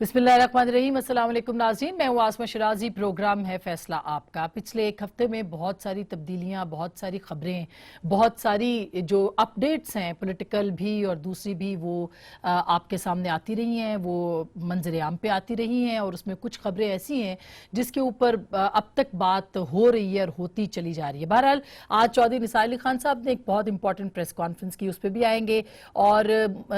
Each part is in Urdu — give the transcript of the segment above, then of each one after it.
بسم اللہ الرحمن الرحیم۔ السلام علیکم ناظرین، میں ہوں آسمہ شرازی، پروگرام ہے فیصلہ آپ کا۔ پچھلے ایک ہفتے میں بہت ساری تبدیلیاں، بہت ساری خبریں، بہت ساری جو اپڈیٹس ہیں پولیٹیکل بھی اور دوسری بھی، وہ آپ کے سامنے آتی رہی ہیں، وہ منظر عام پہ آتی رہی ہیں، اور اس میں کچھ خبریں ایسی ہیں جس کے اوپر اب تک بات ہو رہی ہے اور ہوتی چلی جا رہی ہے۔ بہرحال آج چودھری نثار علی خان صاحب نے ایک بہت امپورٹنٹ پریس کانفرنس کی، اس پہ بھی آئیں گے، اور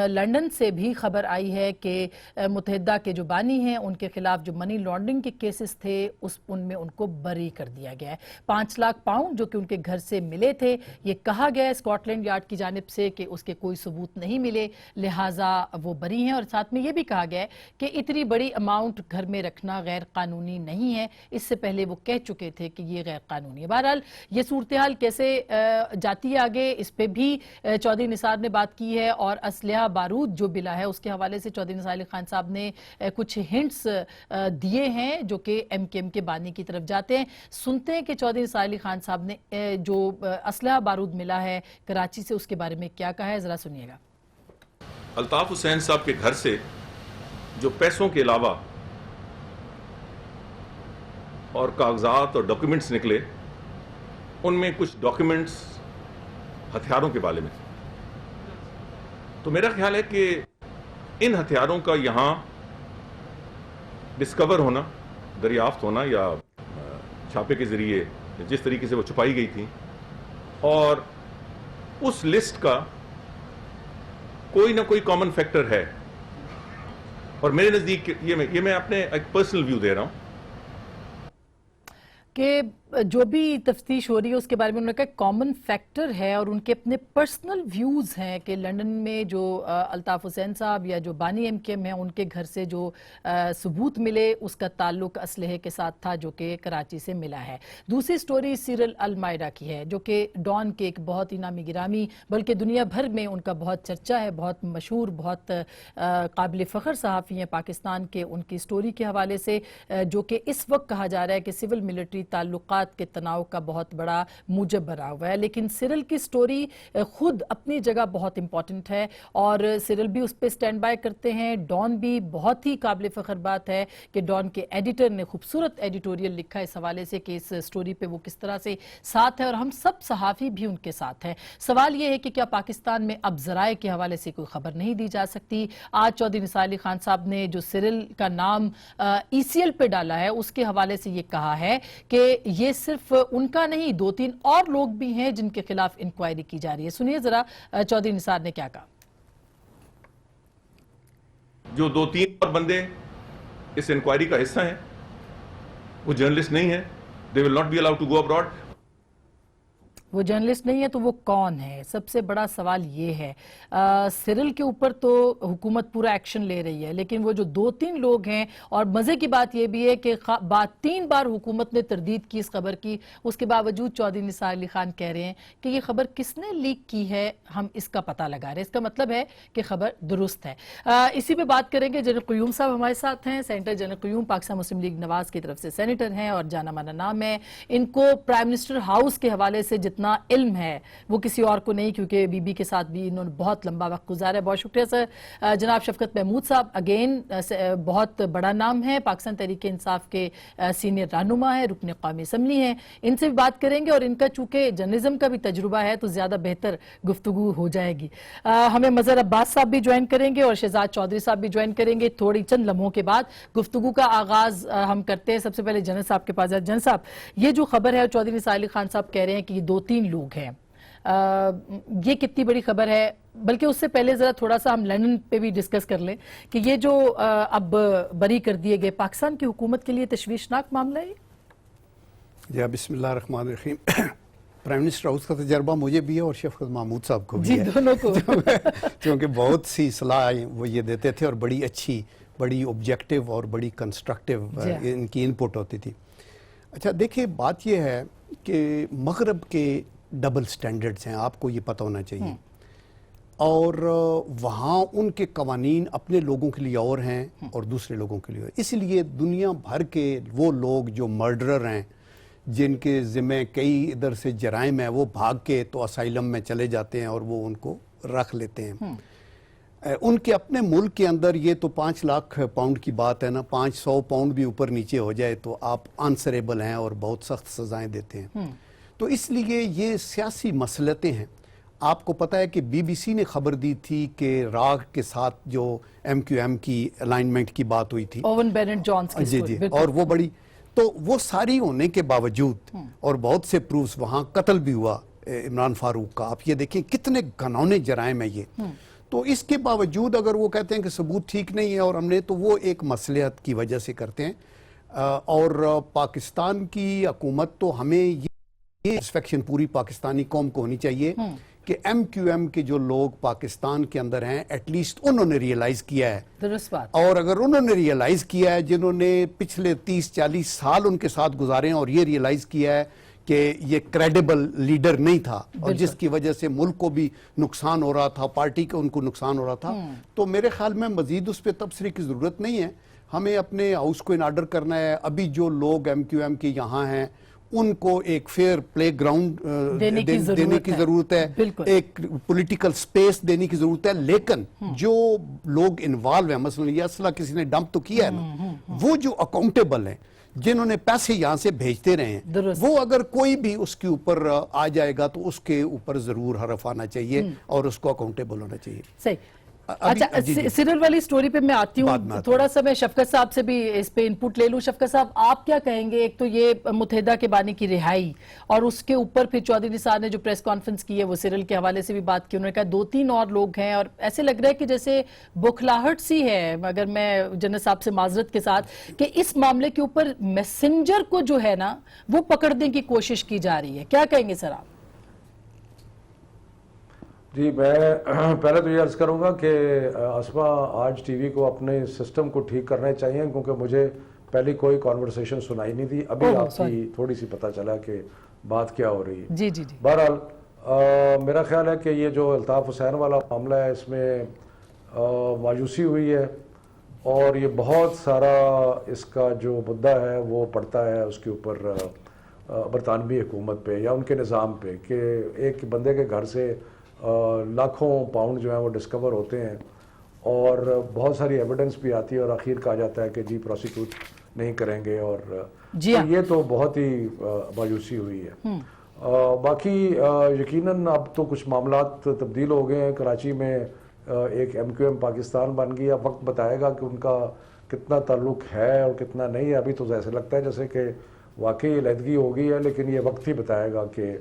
لنڈن سے بھی خبر آئی ہے کہ متحدہ کے جو بانی ہیں ان کے خلاف جو منی لانڈرنگ کے کیسز تھے ان میں ان کو بری کر دیا گیا ہے۔ 5 لاکھ پاؤنڈ جو کہ ان کے گھر سے ملے تھے، یہ کہا گیا ہے اسکاٹ لینڈ یارڈ کی جانب سے کہ اس کے کوئی ثبوت نہیں ملے، لہٰذا وہ بری ہیں، اور ساتھ میں یہ بھی کہا گیا ہے کہ اتنی بڑی اماؤنٹ گھر میں رکھنا غیر قانونی نہیں ہے، اس سے پہلے وہ کہہ چکے تھے کہ یہ غیر قانونی ہے۔ بہرحال یہ صورتحال کیسے جاتی ہے آگے، اس پہ بھی چودھری نثار نے بات کی ہے، اور اسلحہ بارود جو ملا ہے اس کے حوالے سے چودھری نثار علی خان صاحب نے کچھ ہنٹس دیے ہیں جو کہ ایم کے ایم کے بانی کی طرف جاتے ہیں۔ سنتے ہیں کہ چودھری نثار علی خان صاحب نے جو اسلحہ بارود ملا ہے کراچی سے، اس کے بارے میں کیا کہا ہے، ذرا سنیے گا۔ الطاف حسین صاحب کے گھر سے جو پیسوں کے علاوہ اور کاغذات اور ڈاکیومنٹس نکلے، ان میں کچھ ڈاکیومنٹس ہتھیاروں کے بارے میں، تو میرا خیال ہے کہ ان ہتھیاروں کا یہاں ڈسکور ہونا، دریافت ہونا، یا چھاپے کے ذریعے جس طریقے سے وہ چھپائی گئی تھی، اور اس لسٹ کا کوئی نہ کوئی کامن فیکٹر ہے، اور میرے نزدیک یہ میں اپنے ایک پرسنل ویو دے رہا ہوں کہ جو بھی تفتیش ہو رہی ہے اس کے بارے میں انہوں نے کہا کامن فیکٹر ہے، اور ان کے اپنے پرسنل ویوز ہیں کہ لنڈن میں جو الطاف حسین صاحب یا جو بانی ایم کے ایم ہیں ان کے گھر سے جو ثبوت ملے اس کا تعلق اسلحے کے ساتھ تھا جو کہ کراچی سے ملا ہے۔ دوسری سٹوری سیرل المائرہ کی ہے جو کہ ڈان کے ایک بہت ہی نامی گرامی، بلکہ دنیا بھر میں ان کا بہت چرچا ہے، بہت مشہور، بہت قابل فخر صحافی ہیں پاکستان کے، ان کی سٹوری کے حوالے سے جو کہ اس وقت کہا جا رہا ہے کہ سول ملٹری تعلقات کے تناؤ کا بہت بڑا موجب بنا ہوا ہے، لیکن سیرل کی سٹوری خود اپنی جگہ بہت امپورٹنٹ ہے، اور سیرل بھی اس پہ سٹینڈ بائی کرتے ہیں۔ ڈان بھی بہت ہی قابل فخر بات ہے کہ ڈان کے ایڈیٹر نے خوبصورت ایڈیٹوریل لکھا اس حوالے سے کہ اس سٹوری پہ وہ کس طرح سے ساتھ ہے، اور ہم سب صحافی بھی ان کے ساتھ ہیں۔ سوال یہ ہے کہ کیا پاکستان میں اب ذرائع کے حوالے سے کوئی خبر نہیں دی جا سکتی؟ آج چودھری نثار علی خان صاحب نے جو سیرل کا نام ای سی ایل پہ ڈالا ہے اس کے حوالے سے یہ کہا ہے کہ یہ صرف ان کا نہیں، 2-3 اور لوگ بھی ہیں جن کے خلاف انکوائری کی جا رہی ہے۔ سنیے ذرا چودھری نثار نے کیا کہا۔ جو 2-3 اور بندے اس انکوائری کا حصہ ہیں وہ جرنلسٹ نہیں ہیں، they will not be allowed to go abroad۔ وہ جرنلسٹ نہیں ہے تو وہ کون ہے؟ سب سے بڑا سوال یہ ہے۔ سیرل کے اوپر تو حکومت پورا ایکشن لے رہی ہے، لیکن وہ جو 2-3 لوگ ہیں، اور مزے کی بات یہ بھی ہے کہ 3 بار حکومت نے تردید کی اس خبر کی، اس کے باوجود چودھری نثار علی خان کہہ رہے ہیں کہ یہ خبر کس نے لیک کی ہے، ہم اس کا پتہ لگا رہے ہیں۔ اس کا مطلب ہے کہ خبر درست ہے۔ اسی پہ بات کریں گے، جنرل قیوم صاحب ہمارے ساتھ ہیں، سینیٹر جنرل قیوم، پاکستان مسلم لیگ نواز کی طرف سے سینیٹر ہیں اور جانا مانا نام ہے۔ ان کو پرائم منسٹر ہاؤس کے حوالے سے جتنا علم ہے وہ کسی اور کو نہیں، کیونکہ بی بی کے ساتھ بھی انہوں نے بہت لمبا وقت گزارا ہے۔ بہت شکریہ سر۔ جناب شفقت محمود صاحب اگین بہت بڑا نام ہے، پاکستان تحریک انصاف کے سینئر رہنما ہے، رکن قومی اسمبلی ہیں، ان سے بھی بات کریں گے، اور ان کا چونکہ جرنلزم کا بھی تجربہ ہے تو زیادہ بہتر گفتگو ہو جائے گی۔ ہمیں مظہر عباس صاحب بھی جوائن کریں گے اور شہزاد چودھری صاحب بھی جوائن کریں گے تھوڑی چند لمحوں کے بعد۔ گفتگو کا آغاز ہم کرتے ہیں، سب سے پہلے جنرل صاحب کے پاس جائیں۔ جنرل صاحب، یہ جو خبر ہے چودھری نثار علی خان صاحب کہہ رہے ہیں کہ یہ 2-3 لوگ ہیں، یہ کتنی بڑی خبر ہے؟ بلکہ اس سے پہلے ذرا تھوڑا سا ہم لندن پہ بھی ڈسکس کر لیں کہ یہ جو اب بری کر دیے گئے، پاکستان کی حکومت کے لیے تشویشناک معاملہ ہے؟ جی بسم اللہ الرحمن الرحیم۔ پرائم منسٹر ہاؤس کا تجربہ مجھے بھی ہے اور شفقت محمود صاحب کو بھی ہے، جی دونوں کو، کیونکہ بہت سی صلاح وہ یہ دیتے تھے اور بڑی اچھی، بڑی آبجیکٹیو اور بڑی کنسٹرکٹیو ان کی انپٹ ہوتی تھی۔ اچھا دیکھیں، بات یہ ہے کہ مغرب کے ڈبل سٹینڈرڈز ہیں، آپ کو یہ پتہ ہونا چاہیے، اور وہاں ان کے قوانین اپنے لوگوں کے لیے اور ہیں اور دوسرے لوگوں کے لیے، اس لیے دنیا بھر کے وہ لوگ جو مرڈرر ہیں، جن کے ذمہ کئی ادھر سے جرائم ہیں، وہ بھاگ کے تو اسائلم میں چلے جاتے ہیں اور وہ ان کو رکھ لیتے ہیں۔ ان کے اپنے ملک کے اندر یہ تو 5 لاکھ پاؤنڈ کی بات ہے نا، 500 پاؤنڈ بھی اوپر نیچے ہو جائے تو آپ آنسریبل ہیں اور بہت سخت سزائیں دیتے ہیں. تو اس لیے یہ سیاسی مسئلتیں ہیں. آپ کو پتہ ہے کہ بی بی سی نے خبر دی تھی کہ راگ کے ساتھ جو ایم کیو ایم کی الائنمنٹ کی بات ہوئی تھی، اوون بینٹ جونز کی جی جی، اور وہ بڑی، تو وہ ساری ہونے کے باوجود اور بہت سے پروفز، وہاں قتل بھی ہوا عمران فاروق کا، آپ یہ دیکھیں کتنے گھنونے جرائم ہیں یہ. تو اس کے باوجود اگر وہ کہتے ہیں کہ ثبوت ٹھیک نہیں ہے اور ہم نے، تو وہ ایک مصلحت کی وجہ سے کرتے ہیں. اور پاکستان کی حکومت تو ہمیں یہ سیٹسفیکشن پوری پاکستانی قوم کو ہونی چاہیے کہ ایم کیو ایم کے جو لوگ پاکستان کے اندر ہیں ایٹ لیسٹ انہوں نے ریئلائز کیا ہے. درست بات. اور اگر انہوں نے ریئلائز کیا ہے، جنہوں نے پچھلے 30-40 سال ان کے ساتھ گزارے ہیں اور یہ ریئلائز کیا ہے کہ یہ کریڈیبل لیڈر نہیں تھا اور جس کی وجہ سے ملک کو بھی نقصان ہو رہا تھا، پارٹی کو ان کو نقصان ہو رہا تھا، تو میرے خیال میں مزید اس پہ تبصرے کی ضرورت نہیں ہے. ہمیں اپنے ہاؤس کو ان آرڈر کرنا ہے. ابھی جو لوگ ایم کیو ایم کے یہاں ہیں ان کو ایک فیئر پلے گراؤنڈ دینے کی ضرورت ہے، ایک پولیٹیکل سپیس دینے کی ضرورت ہے. لیکن جو لوگ انوالو ہیں، مثلا یہ اسلحہ کسی نے ڈمپ تو کیا ہے نا، وہ جو اکاؤنٹیبل ہیں، جنہوں نے پیسے یہاں سے بھیجتے رہے ہیں، وہ اگر کوئی بھی اس کے اوپر آ جائے گا تو اس کے اوپر ضرور حرف آنا چاہیے اور اس کو اکاؤنٹیبل ہونا چاہیے. صحیح. اچھا، سیرل والی سٹوری پہ میں آتی ہوں. تھوڑا سا میں شفقت صاحب سے بھی اس پہ انپٹ لے لوں. شفقت صاحب، آپ کیا کہیں گے؟ ایک تو یہ متحدہ کے بانی کی رہائی، اور اس کے اوپر پھر چودھری نثار نے جو پریس کانفرنس کی ہے وہ سیرل کے حوالے سے بھی بات کی. انہوں نے کہا 2-3 اور لوگ ہیں، اور ایسے لگ رہا ہے کہ جیسے بوکھلاہٹ سی ہے، اگر میں جنرل صاحب سے معذرت کے ساتھ، کہ اس معاملے کے اوپر میسنجر کو جو ہے نا وہ پکڑنے کی کوشش کی جا رہی ہے. کیا کہیں گے سر آپ؟ جی، میں پہلے تو یہ عرض کروں گا کہ اسما آج ٹی وی کو اپنے سسٹم کو ٹھیک کرنے چاہیے، کیونکہ مجھے پہلی کوئی کانورسیشن سنائی نہیں تھی. ابھی آپ کی تھوڑی سی پتہ چلا کہ بات کیا ہو رہی ہے. جی جی جی. بہرحال میرا خیال ہے کہ یہ جو الطاف حسین والا معاملہ ہے، اس میں مایوسی ہوئی ہے، اور یہ بہت سارا اس کا جو مدعا ہے وہ پڑتا ہے اس کے اوپر برطانوی حکومت پہ یا ان کے نظام پہ، کہ ایک بندے کے گھر سے لاکھوں پاؤنڈ جو ہیں وہ ڈسکور ہوتے ہیں، اور بہت ساری ایویڈنس بھی آتی ہے، اور آخر کہا جاتا ہے کہ جی پروسیکیوٹ نہیں کریں گے. اور یہ تو بہت ہی مایوسی ہوئی ہے. باقی یقیناً اب تو کچھ معاملات تبدیل ہو گئے ہیں. کراچی میں ایک ایم کیو ایم پاکستان بن گیا. اب وقت بتائے گا کہ ان کا کتنا تعلق ہے اور کتنا نہیں ہے. ابھی تو ایسے لگتا ہے جیسے کہ واقعی علیحدگی ہو گئی ہے، لیکن یہ وقت ہی بتائے گا کہ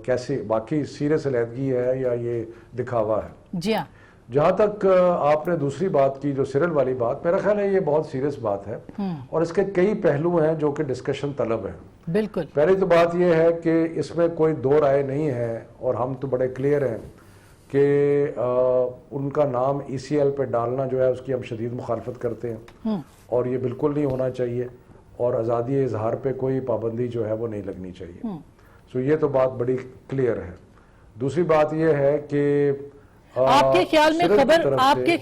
کیسے واقعی سیریس علیحدگی ہے یا یہ دکھاوا ہے. جی ہاں. جہاں تک آپ نے دوسری بات کی، جو سیرل والی بات، میرا خیال ہے یہ بہت سیریس بات ہے، اور اس کے کئی پہلو ہیں جو کہ ڈسکشن طلب ہیں. بالکل. پہلی تو بات یہ ہے کہ اس میں کوئی دو رائے نہیں ہے، اور ہم تو بڑے کلیئر ہیں کہ ان کا نام ای سی ایل پہ ڈالنا جو ہے اس کی ہم شدید مخالفت کرتے ہیں، اور یہ بالکل نہیں ہونا چاہیے، اور آزادی اظہار پہ کوئی پابندی جو ہے وہ نہیں لگنی چاہیے. سو یہ تو بات بڑی کلیئر ہے. دوسری بات یہ ہے کہ آپ کے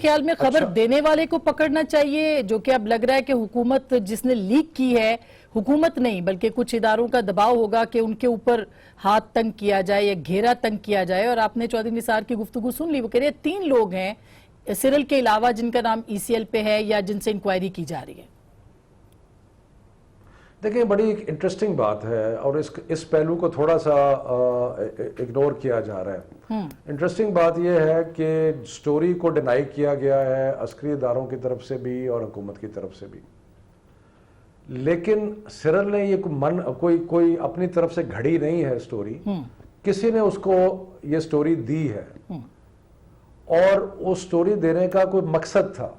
خیال میں خبر دینے والے کو پکڑنا چاہیے، جو کہ اب لگ رہا ہے کہ حکومت جس نے لیک کی ہے، حکومت نہیں بلکہ کچھ اداروں کا دباؤ ہوگا کہ ان کے اوپر ہاتھ تنگ کیا جائے یا گھیرا تنگ کیا جائے. اور آپ نے چودھری نثار کی گفتگو سن لی، وہ کہہ رہے ہیں 3 لوگ ہیں سیرل کے علاوہ جن کا نام ای سی ایل پہ ہے یا جن سے انکوائری کی جا رہی ہے. دیکھیں، بڑی انٹرسٹنگ بات ہے، اور اس پہلو کو تھوڑا سا اگنور کیا جا رہا ہے. انٹرسٹنگ بات یہ ہے کہ سٹوری کو ڈینائی کیا گیا ہے عسکری اداروں کی طرف سے بھی اور حکومت کی طرف سے بھی، لیکن سیرل نے یہ کوئی اپنی طرف سے گھڑی نہیں ہے سٹوری. کسی نے اس کو یہ سٹوری دی ہے، اور اس سٹوری دینے کا کوئی مقصد تھا،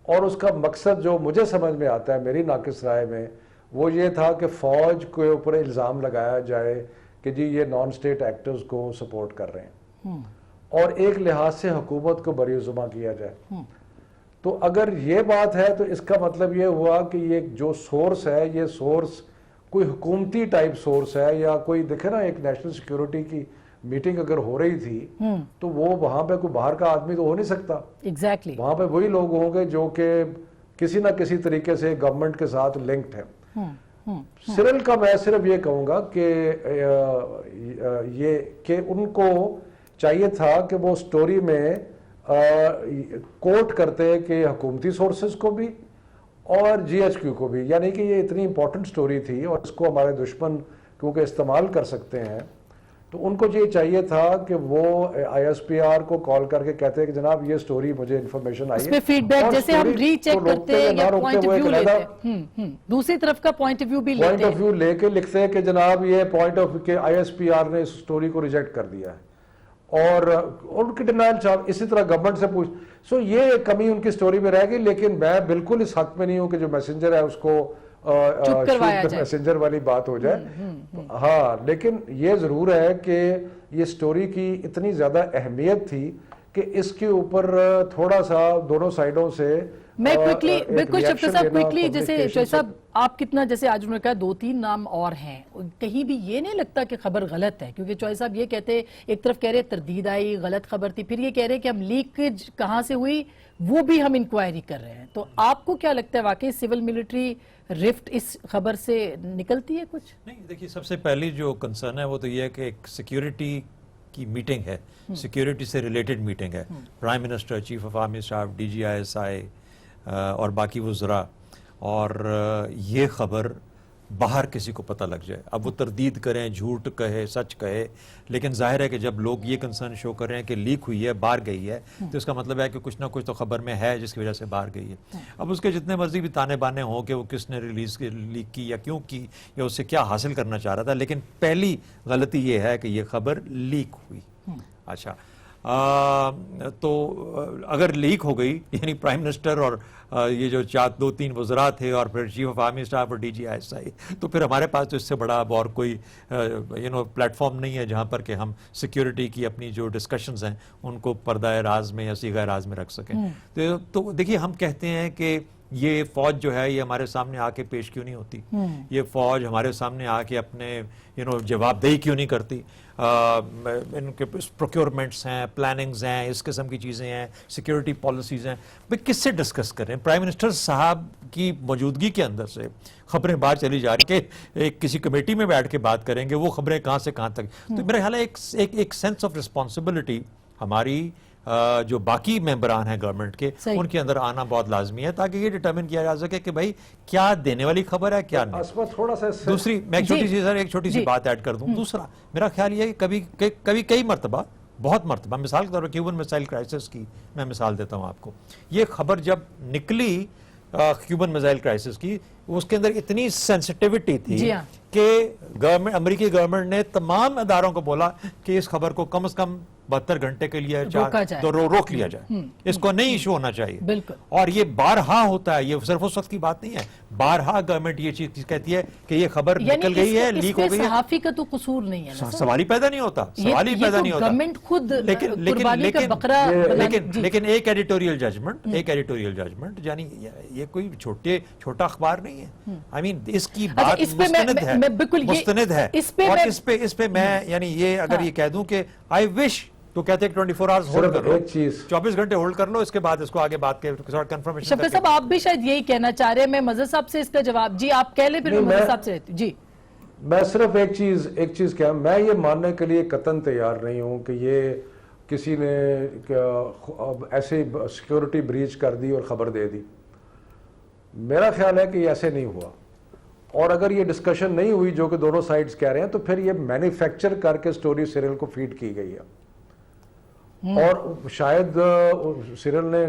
اور اس کا مقصد جو مجھے سمجھ میں آتا ہے میری ناقص رائے میں، وہ یہ تھا کہ فوج کے اوپر الزام لگایا جائے کہ جی یہ نان سٹیٹ ایکٹرز کو سپورٹ کر رہے ہیں، اور ایک لحاظ سے حکومت کو بری الزام کیا جائے. تو اگر یہ بات ہے تو اس کا مطلب یہ ہوا کہ یہ جو سورس ہے، یہ سورس کوئی حکومتی ٹائپ سورس ہے، یا کوئی دیکھے نا ایک نیشنل سیکیورٹی کی میٹنگ اگر ہو رہی تھی تو وہ وہاں پہ کوئی باہر کا آدمی تو ہو نہیں سکتا. ایگزیکٹلی. وہاں پہ وہی لوگ ہوں گے جو کہ کسی نہ کسی طریقے سے گورنمنٹ کے ساتھ لنکڈ ہیں. سیرل کا میں صرف یہ کہوں گا کہ ان کو چاہیے تھا کہ وہ سٹوری میں کوٹ کرتے کہ حکومتی سورسز کو بھی اور جی ایچ کیو کو بھی، یعنی کہ یہ اتنی امپورٹنٹ سٹوری تھی اور اس کو ہمارے دشمن کیونکہ استعمال کر سکتے ہیں، تو ان کو یہ چاہیے تھا کہ وہ آئی ایس پی آر کو کال کر کے کہتے ہیں کہ جناب یہ سٹوری مجھے انفارمیشن آئی ہے، اس پہ فیڈ بیک جیسے ہم ری چیک کرتے ہیں یا پوائنٹ آف ویو لیتے ہیں، دوسری طرف کا پوائنٹ آف ویو بھی لیتے ہیں، پوائنٹ آف ویو لے کے لکھتے ہیں کہ جناب یہ پوائنٹ آف ویو کہ آئی ایس پی آر نے اس سٹوری کو ریجیکٹ کر دیا ہے، اور ان کی ڈینائل چارج اسی طرح گورنمنٹ سے پوچھ. سو یہ کمی ان کی سٹوری میں رہ گئی، لیکن میں بالکل اس حق میں نہیں ہوں کہ جو میسنجر ہے اس کو میسنجر والی بات ہو جائے. ہاں لیکن یہ ضرور ہے کہ یہ سٹوری کی اتنی زیادہ اہمیت تھی کہ اس کے اوپر تھوڑا سا دونوں سائیڈوں سے میں کوئکلی بالکل شفیع صاحب کوئکلی جیسے شفیع صاحب آپ کتنا جیسے آج انہوں نے کہا 2-3 نام اور ہیں، کہیں بھی یہ نہیں لگتا کہ خبر غلط ہے؟ کیونکہ چوہے صاحب یہ کہتے ایک طرف کہہ رہے تردید آئی، غلط خبر تھی، پھر یہ کہہ رہے کہ ہم لیکیج کہاں سے ہوئی وہ بھی ہم انکوائری کر رہے ہیں. تو آپ کو کیا لگتا ہے واقعی سول ملٹری رفٹ اس خبر سے نکلتی ہے کچھ؟ نہیں دیکھیے، سب سے پہلی جو کنسرن ہے وہ تو یہ ہے کہ ایک سیکیورٹی کی میٹنگ ہے، سیکیورٹی سے ریلیٹڈ میٹنگ ہے، prime minister, chief of army staff, D G I S I اور باقی وزراء، اور یہ خبر باہر کسی کو پتہ لگ جائے. اب وہ تردید کریں، جھوٹ کہے، سچ کہے، لیکن ظاہر ہے کہ جب لوگ یہ کنسرن شو کر رہے ہیں کہ لیک ہوئی ہے، باہر گئی ہے، تو اس کا مطلب ہے کہ کچھ نہ کچھ تو خبر میں ہے جس کی وجہ سے باہر گئی ہے. اب اس کے جتنے مرضی بھی تانے بانے ہوں کہ وہ کس نے لیک کی یا کیوں کی یا اس سے کیا حاصل کرنا چاہ رہا تھا، لیکن پہلی غلطی یہ ہے کہ یہ خبر لیک ہوئی. اچھا تو اگر لیک ہو گئی، یعنی پرائم منسٹر اور یہ جو 2-3 وزراء تھے اور پھر چیف آف آرمی اسٹاف اور D G I S I, تو پھر ہمارے پاس تو اس سے بڑا اب اور کوئی پلیٹ فارم نہیں ہے جہاں پر کہ ہم سیکیورٹی کی اپنی جو ڈسکشنز ہیں ان کو پردہ راز میں یا صیغہ راز میں رکھ سکیں. تو دیکھیے، ہم کہتے ہیں کہ یہ فوج جو ہے یہ ہمارے سامنے آ کے پیش کیوں نہیں ہوتی، یہ فوج ہمارے سامنے آ کے اپنے جواب دہی کیوں نہیں کرتی. ان کے پروکیورمنٹس ہیں، پلاننگز ہیں، اس قسم کی چیزیں ہیں، سیکیورٹی پالیسیز ہیں، بھئی کس سے ڈسکس کریں؟ پرائم منسٹر صاحب کی موجودگی کے اندر سے خبریں باہر چلی جا رہی کہ ایک کسی کمیٹی میں بیٹھ کے بات کریں گے، وہ خبریں کہاں سے کہاں تک. تو میرا خیال ہے ایک سینس آف رسپانسبلٹی ہماری جو باقی ممبران ہیں گورنمنٹ کے ان کے اندر آنا بہت لازمی ہے، تاکہ یہ ڈٹرمن کیا جا سکے کہ بھائی کیا دینے والی خبر ہے، کیا نہیں. تھوڑا سا دوسری میں ایک چھوٹی سی بات ایڈ کر دوں. دوسرا میرا خیال یہ ہے کہ کبھی کئی مرتبہ، بہت مرتبہ، مثال کے طور پر کیوبن میسائل کرائسس کی میں مثال دیتا ہوں آپ کو. یہ خبر جب نکلی کیوبن میسائل کرائسس کی، اس کے اندر اتنی سینسٹیوٹی تھی کہ امریکی گورنمنٹ نے تمام اداروں کو بولا کہ اس خبر کو کم از کم 72 گھنٹے کے لیے روک لیا جائے، اس کو نہیں ایشو ہونا چاہیے. اور یہ بارہا ہوتا ہے، یہ صرف اس وقت کی بات نہیں ہے، بارہا گورنمنٹ یہ چیز کہتی ہے کہ یہ خبر نکل گئی ہے، لیک ہو گئی ہے. صحافی کا تو قصور نہیں ہے، سوال ہی پیدا نہیں ہوتا، سوال ہی پیدا نہیں ہوتا. گورنمنٹ خود قربانی کا بقرہ. لیکن ایک ایڈیٹوریل ججمنٹ، یعنی یہ کوئی چھوٹا اخبار نہیں ہے. آئی مین اس کی بات مستند ہے، اور اس پہ میں یعنی یہ اگر یہ کہہ دوں کہ آئی وش، تو کہتے ہیں 24 آورز ہولڈ کر لو، 24 گھنٹے ہولڈ کر لو، اس کے بعد اس کو آگے بات کے کنفرمیشن. شفیع صاحب آپ بھی شاید یہی کہنا چاہ رہے ہیں، میں مظہر صاحب سے اس کا جواب. جی آپ کہہ لیں پھر مظہر صاحب سے. جی میں صرف ایک چیز کیا، میں یہ ماننے کے لیے قطعاً تیار نہیں ہوں کہ یہ کسی نے ایسے سیکیورٹی بریچ کر دی اور خبر دے دی. میرا خیال ہے کہ یہ ایسے نہیں ہوا، اور اگر یہ ڈسکشن نہیں ہوئی جو کہ دونوں سائڈز کہہ رہے ہیں، تو پھر یہ مینوفیکچر کر کے سٹوری سیریل کو فیڈ کی گئی ہے. اور شاید سیریل نے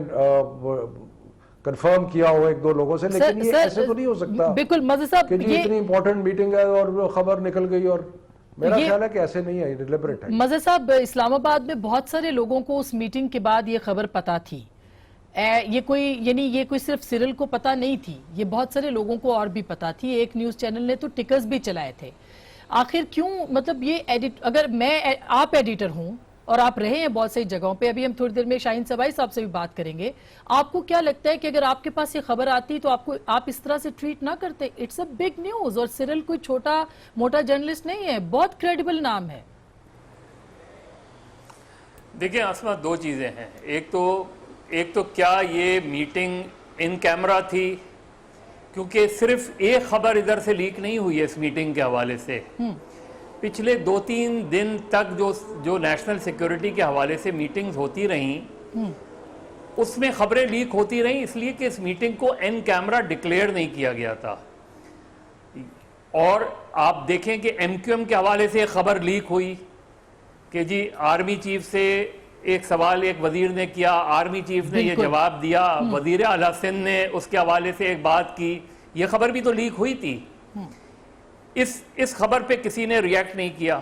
کنفرم کیا ہو 1-2 لوگوں سے، لیکن یہ ایسے تو نہیں ہو سکتا بالکل مظہر صاحب کہ یہ اتنی امپورٹنٹ میٹنگ ہے اور خبر نکل گئی. اور میرا خیال ہے کہ ایسے نہیں ہے، ڈیلیبریٹ ہے. مظہر صاحب اسلام آباد میں بہت سارے لوگوں کو اس میٹنگ کے بعد یہ خبر پتا تھی. یہ کوئی صرف سیریل کو پتا نہیں تھی، یہ بہت سارے لوگوں کو اور بھی پتا تھی. ایک نیوز چینل نے تو ٹکرز بھی چلائے تھے. آخر کیوں، مطلب یہ اگر آپ ایڈیٹر ہوں اور آپ رہے ہیں بہت سی جگہوں پہ، ابھی ہم تھوڑی دیر میں شاہین سبائی صاحب سے بھی بات کریں گے، آپ کو کیا لگتا ہے کہ اگر آپ کے پاس یہ خبر آتی تو آپ اس طرح سے ٹریٹ نہ کرتے؟ اٹس اے بگ نیوز، اور سیریل کوئی چھوٹا موٹا جرنلسٹ نہیں ہے، بہت کریڈیبل نام ہے. دیکھیں آسما، 2 چیزیں ہیں. ایک تو کیا یہ میٹنگ ان کیمرہ تھی، کیونکہ صرف ایک خبر ادھر سے لیک نہیں ہوئی ہے اس میٹنگ کے حوالے سے. پچھلے 2-3 دن تک جو نیشنل سیکیورٹی کے حوالے سے میٹنگز ہوتی رہیں، اس میں خبریں لیک ہوتی رہیں اس لیے کہ اس میٹنگ کو ان کیمرہ ڈکلیئر نہیں کیا گیا تھا. اور آپ دیکھیں کہ ایم کیو ایم کے حوالے سے ایک خبر لیک ہوئی کہ جی آرمی چیف سے ایک سوال ایک وزیر نے کیا, آرمی چیف نے یہ جواب دیا, وزیر اعلیٰ سندھ نے اس کے حوالے سے ایک بات کی, یہ خبر بھی تو لیک ہوئی تھی. اس خبر پہ کسی نے ریئیکٹ نہیں کیا.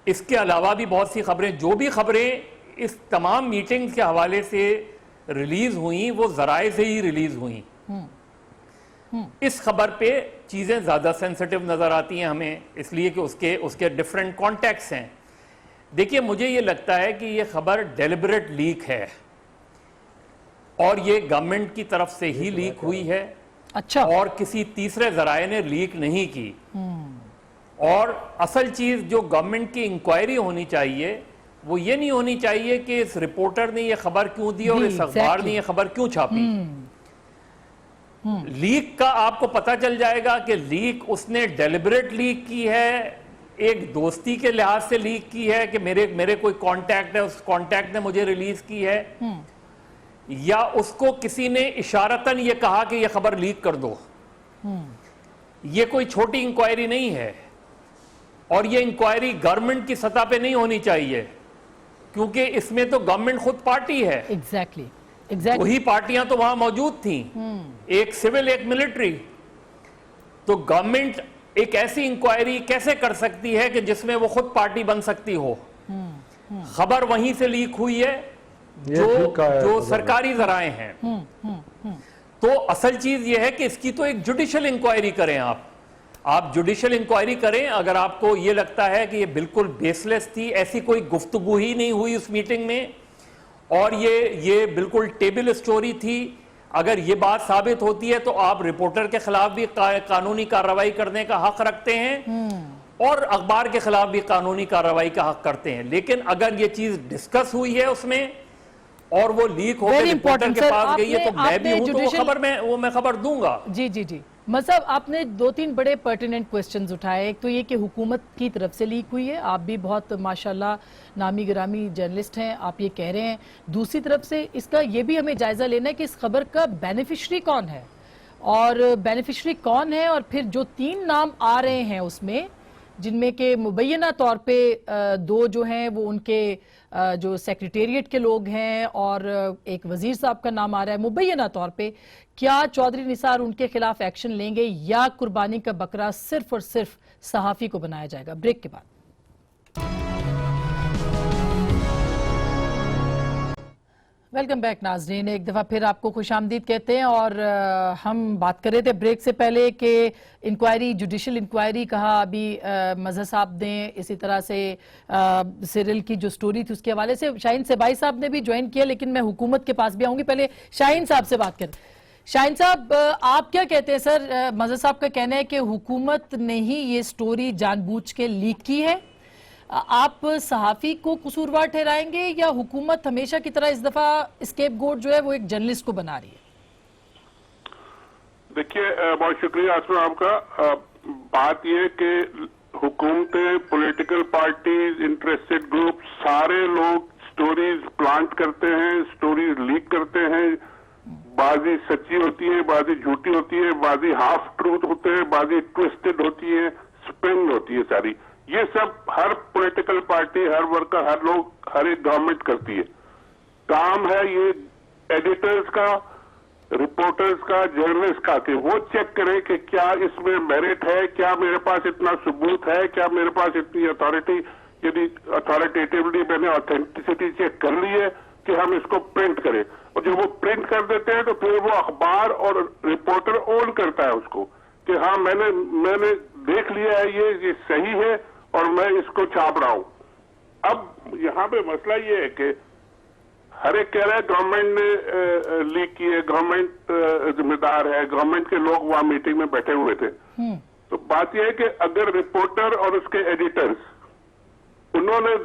اس کے علاوہ بھی بہت سی خبریں, جو بھی خبریں اس تمام میٹنگ کے حوالے سے ریلیز ہوئیں وہ ذرائع سے ہی ریلیز ہوئیں. اس خبر پہ چیزیں زیادہ سینسٹیو نظر آتی ہیں ہمیں, اس لیے کہ اس کے ڈیفرنٹ کانٹیکٹس ہیں. دیکھیے مجھے یہ لگتا ہے کہ یہ خبر ڈیلیبریٹ لیک ہے اور یہ گورنمنٹ کی طرف سے ہی لیک ہوئی ہے. اچھا. اور کسی تیسرے ذرائع نے لیک نہیں کی. اور اصل چیز جو گورنمنٹ کی انکوائری ہونی چاہیے وہ یہ نہیں ہونی چاہیے کہ اس رپورٹر نے یہ خبر کیوں دی اور اس اخبار نے یہ خبر کیوں چھاپی. لیک کا آپ کو پتہ چل جائے گا کہ لیک اس نے ڈیلیبریٹ لیک کی ہے, ایک دوستی کے لحاظ سے لیک کی ہے کہ میرے کوئی کانٹیکٹ ہے, اس کانٹیکٹ نے مجھے ریلیز کی ہے, یا اس کو کسی نے اشارتاً یہ کہا کہ یہ خبر لیک کر دو. یہ کوئی چھوٹی انکوائری نہیں ہے اور یہ انکوائری گورنمنٹ کی سطح پہ نہیں ہونی چاہیے کیونکہ اس میں تو گورنمنٹ خود پارٹی ہے. ایگزیکٹلی وہی پارٹیاں تو وہاں موجود تھیں, ایک سول ایک ملٹری. تو گورنمنٹ ایک ایسی انکوائری کیسے کر سکتی ہے کہ جس میں وہ خود پارٹی بن سکتی ہو. خبر وہیں سے لیک ہوئی ہے جو سرکاری ذرائع ہیں. تو اصل چیز یہ ہے کہ اس کی تو ایک جوڈیشل انکوائری کریں. آپ جوڈیشل انکوائری کریں. اگر آپ کو یہ لگتا ہے کہ یہ بالکل بیس لیس تھی, ایسی کوئی گفتگو ہی نہیں ہوئی اس میٹنگ میں اور یہ بالکل ٹیبل سٹوری تھی, اگر یہ بات ثابت ہوتی ہے تو آپ رپورٹر کے خلاف بھی قانونی کارروائی کرنے کا حق رکھتے ہیں اور اخبار کے خلاف بھی قانونی کارروائی کا حق کرتے ہیں. لیکن اگر یہ چیز ڈسکس ہوئی ہے اس میں اور وہ لیک ہو کے رپورٹر کے پاس گئی ہے تو میں بھی ہوں تو میں خبر دوں گا. جی جی جی مصعب, آپ نے 2-3 بڑے پرٹیننٹ کوسچنز اٹھائے. ایک تو یہ کہ حکومت کی طرف سے لیک ہوئی ہے, آپ بھی بہت ماشاءاللہ نامی گرامی جرنلسٹ ہیں, آپ یہ کہہ رہے ہیں. دوسری طرف سے اس کا یہ بھی ہمیں جائزہ لینا ہے کہ اس خبر کا بینیفیشری کون ہے اور پھر جو 3 نام آ رہے ہیں اس میں, جن میں کہ مبینہ طور پہ 2 جو ہیں وہ ان کے جو سیکریٹریٹ کے لوگ ہیں اور ایک وزیر صاحب کا نام آ رہا ہے مبینہ طور پہ, کیا چودھری نثار ان کے خلاف ایکشن لیں گے یا قربانی کا بکرا صرف اور صرف صحافی کو بنایا جائے گا؟ بریک کے بعد. ویلکم بیک ناظرین, ایک دفعہ پھر آپ کو خوش آمدید کہتے ہیں. اور ہم بات کر رہے تھے بریک سے پہلے کہ انکوائری, جوڈیشل انکوائری کہا ابھی مظہر صاحب نے, اسی طرح سے سیرل کی جو سٹوری تھی اس کے حوالے سے شاہین سبائی صاحب نے بھی جوائن کیا, لیکن میں حکومت کے پاس بھی آؤں گی. پہلے شاہین صاحب سے بات کریں. شاہین صاحب, آپ کیا کہتے ہیں؟ سر, مظہر صاحب کا کہنا ہے کہ حکومت نے ہی یہ سٹوری جان بوجھ کے لیک کی ہے. آپ صحافی کو قصوروار ٹھہرائیں گے یا حکومت ہمیشہ کی طرح اس دفعہ اسکیپ گوٹ جو ہے وہ ایک جرنلسٹ کو بنا رہی ہے؟ دیکھیے, بہت شکریہ آسمان آپ کا. بات یہ کہ حکومتیں, پولیٹیکل پارٹیز, انٹرسٹڈ گروپ, سارے لوگ سٹوریز پلانٹ کرتے ہیں, سٹوریز لیک کرتے ہیں. بعضی سچی ہوتی ہیں, بعضی جھوٹی ہوتی ہیں, بعضی ہاف ٹروتھ ہوتے ہیں, بعضی ٹوسٹڈ ہوتی ہیں, سپن ہوتی ہے ساری. یہ سب ہر پولیٹیکل پارٹی, ہر ورکر, ہر لوگ, ہر ایک گورنمنٹ کرتی ہے. کام ہے یہ ایڈیٹرز کا, رپورٹرز کا, جرنلسٹ کا کہ وہ چیک کریں کہ کیا اس میں میرٹ ہے, کیا میرے پاس اتنا ثبوت ہے, کیا میرے پاس اتنی اتھارٹی, یعنی اتھارٹیٹیولی میں نے آتھینٹسٹی چیک کر لی ہے کہ ہم اس کو پرنٹ کریں. اور جب وہ پرنٹ کر دیتے ہیں تو پھر وہ اخبار اور رپورٹر اون کرتا ہے اس کو کہ ہاں میں نے دیکھ لیا ہے, یہ صحیح ہے اور میں اس کو چھاپ رہا ہوں. اب یہاں پہ مسئلہ یہ ہے کہ ہر ایک کہہ رہا ہے گورنمنٹ نے لیک کی ہے, گورنمنٹ ذمہ دار ہے, گورنمنٹ کے لوگ وہاں میٹنگ میں بیٹھے ہوئے تھے. تو بات یہ ہے کہ اگر رپورٹر اور اس کے ایڈیٹرز انہوں نے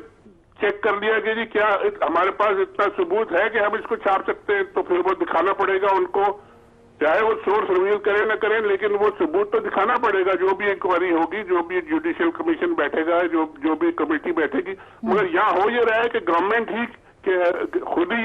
چیک کر لیا کہ جی کیا ہمارے پاس اتنا ثبوت ہے کہ ہم اس کو چھاپ سکتے ہیں, تو پھر وہ دکھانا پڑے گا ان کو, چاہے وہ سورس ریویل کریں نہ کریں, لیکن وہ ثبوت تو دکھانا پڑے گا. جو بھی انکوائری ہوگی, جو بھی جوڈیشل کمیشن بیٹھے گا, جو بھی کمیٹی بیٹھے گی. مگر یہاں ہو یہ رہا ہے کہ گورنمنٹ ہی خود ہی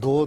2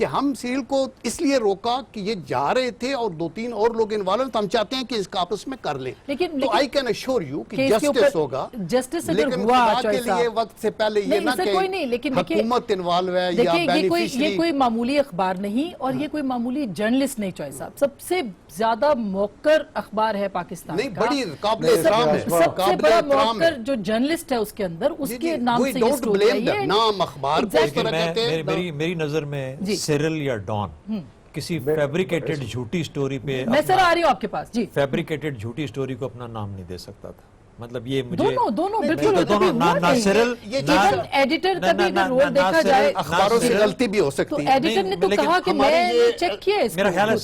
کہ ہم سیریل کو اس لیے روکا کہ یہ جا رہے تھے اور 2-3 اور لوگ انوالو، تو ہم چاہتے ہیں کہ اس کا آپس میں کر لیں. تو آئی کین ایشور یو کہ جسٹس ہوگا، لیکن خدا کے لیے وقت سے پہلے یہ نہ کہ حکومت انوالو ہے یا بینیفیشری. یہ کوئی معمولی اخبار نہیں اور یہ کوئی معمولی جرنلسٹ نہیں چوائس صاحب، سب سے زیادہ موقر اخبار ہے پاکستان کا. نہیں، بڑی قابل احترام ہے، سب سے بڑا موقر جو جرنلسٹ ہے اس کے اندر، اس کے نام سے یہ سٹوری ہے. نام اخبار کو اس طرح کہتے ہیں. میری نظر میں سیرل یا ڈان کسی فیبریکیٹڈ جھوٹی سٹوری پہ، میں سر آ رہی ہوں آپ کے پاس جی، فیبریکیٹڈ جھوٹی سٹوری کو اپنا نام نہیں دے سکتا تھا. مطلب یہ مجھے دونوں بالکل نہ سیرل ایڈیٹر کا بھی اگر رول دیکھا جائے، اخباروں سے غلطی بھی ہو سکتی ہے. ایڈیٹر نے تو کہا کہ میں نے چیک کیا اس کو. میرا خیال ہے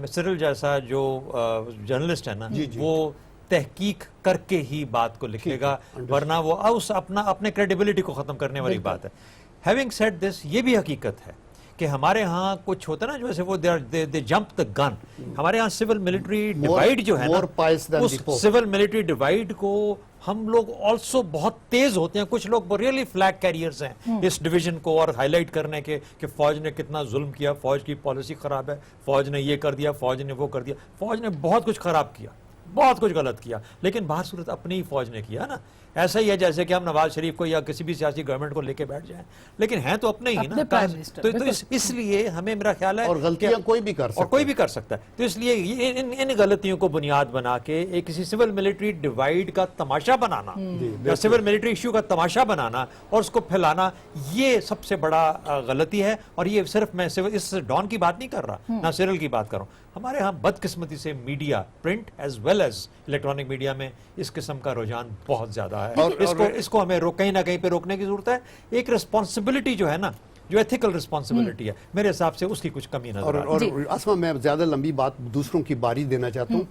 سیرل جیسا جو جرنلسٹ ہے نا، وہ تحقیق کر کے ہی بات کو لکھے گا، ورنہ وہ اپنے کریڈیبلٹی کو ختم کرنے والی بات ہے. ہیونگ سیڈ دس، یہ بھی حقیقت ہے کہ ہمارے ہاں کچھ ہوتا ہے نا، جیسے وہ دے جمپ دا گن. ہمارے ہاں سول ملٹری ڈیوائیڈ جو ہے نا، اس سول ملٹری ڈیوائیڈ کو ہم لوگ آلسو بہت تیز ہوتے ہیں. کچھ لوگ ریئلی فلیگ کیریئرز ہیں اس ڈویژن کو اور ہائی لائٹ کرنے کے کہ فوج نے کتنا ظلم کیا، فوج کی پالیسی خراب ہے، فوج نے یہ کر دیا، فوج نے وہ کر دیا. فوج نے بہت کچھ خراب کیا، بہت کچھ غلط کیا، لیکن باہر صورت اپنی ہی فوج نے کیا نا. ایسا ہی ہے جیسے کہ ہم نواز شریف کو یا کسی بھی سیاسی گورنمنٹ کو لے کے بیٹھ جائیں، لیکن ہیں تو اپنے ہی نا. تو اس لیے ہمیں، میرا خیال ہے، اور غلطیاں کوئی بھی کر سکتا ہے. تو اس لیے ان غلطیوں کو بنیاد بنا کے ایک کسی سول ملٹری ڈیوائیڈ کا تماشا بنانا یا سول ملٹری ایشو کا تماشا بنانا اور اس کو پھیلانا، یہ سب سے بڑا غلطی ہے. اور یہ صرف میں اس ڈان کی بات نہیں کر رہا، نہ سیرل کی بات کر رہا ہوں. ہمارے ہاں بدقسمتی سے media, print as well as electronic media میں اس قسم کا رجحان بہت زیادہ ہے. اس کو ہمیں کہیں نہ کہیں پہ روکنے کی ضرورت ہے. ایک ریسپانسبلٹی جو ہے نا، جو ایتھیکل ریسپانسبلٹی ہے، میرے حساب سے اس کی کچھ کمی نظر آتی ہے. اور اسما، میں زیادہ لمبی بات دوسروں کی باری دینا چاہتا ہوں.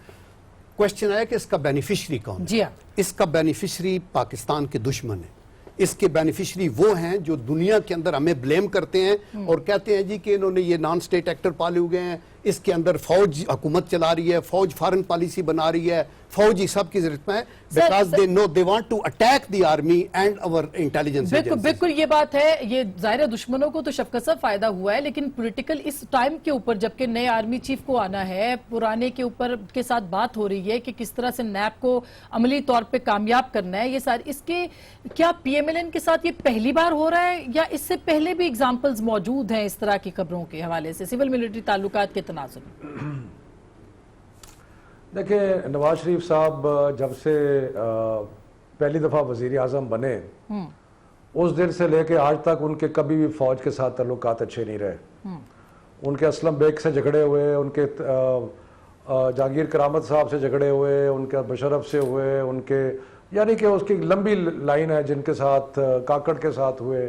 کوشچن آیا کہ اس کا بینیفیشری کون ہے؟ جی ہاں، اس کا بینیفیشری پاکستان کے دشمن ہے. اس کے بینیفیشری وہ ہیں جو دنیا کے اندر ہمیں بلیم کرتے ہیں اور کہتے ہیں جی کہ انہوں نے یہ نان سٹیٹ ایکٹر پالے ہوئے ہیں، اس کے اندر فوج حکومت چلا رہی ہے، فوج فارن پالیسی بنا رہی ہے، فوج ہی سب کی ضرورت میں ہے، because they know they want to attack the army and اور انٹیلیجنس ایجنسیز. بالکل یہ بات ہے. یہ ظاہر دشمنوں کو تو شفقت سے فائدہ ہوا ہے، لیکن پولیٹیکل اس ٹائم کے اوپر جبکہ نئے آرمی چیف کو آنا ہے، پرانے کے اوپر کے ساتھ بات ہو رہی ہے کہ کس طرح سے نیب کو عملی طور پہ کامیاب کرنا ہے. یہ ساری اس کے کیا پی ایم ایل این کے ساتھ یہ پہلی بار ہو رہا ہے یا اس سے پہلے بھی ایگزامپلز موجود ہیں اس طرح کی خبروں کے حوالے سے سول ملٹری تعلقات کے تناظر؟ دیکھیں، نواز شریف صاحب جب سے پہلی دفعہ وزیر اعظم بنے، اس دن سے لے کے آج تک ان کے کبھی بھی فوج کے ساتھ تعلقات اچھے نہیں رہے. ان کے اسلم بیگ سے جھگڑے ہوئے، ان کے جہانگیر کرامت صاحب سے جھگڑے ہوئے، ان کے بشرف سے ہوئے، ان کے یعنی کہ اس کی لمبی لائن ہے جن کے ساتھ، کاکڑ کے ساتھ ہوئے.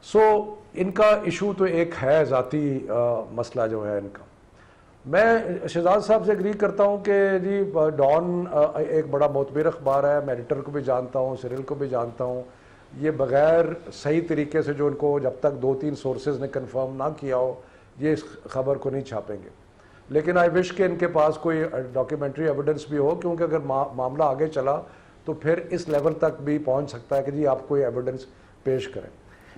سو ان کا ایشو تو ایک ہے ذاتی مسئلہ جو ہے ان کا. میں شہزاد صاحب سے اگری کرتا ہوں کہ جی ڈان ایک بڑا معتبر اخبار ہے. میں ایڈیٹر کو بھی جانتا ہوں، سیریل کو بھی جانتا ہوں. یہ بغیر صحیح طریقے سے جو ان کو جب تک 2-3 سورسز نے کنفرم نہ کیا ہو، یہ اس خبر کو نہیں چھاپیں گے. لیکن آئی وش کہ ان کے پاس کوئی ڈاکیومنٹری ایویڈنس بھی ہو، کیونکہ اگر معاملہ آگے چلا تو پھر اس لیول تک بھی پہنچ سکتا ہے کہ جی آپ کوئی ایویڈنس پیش کریں.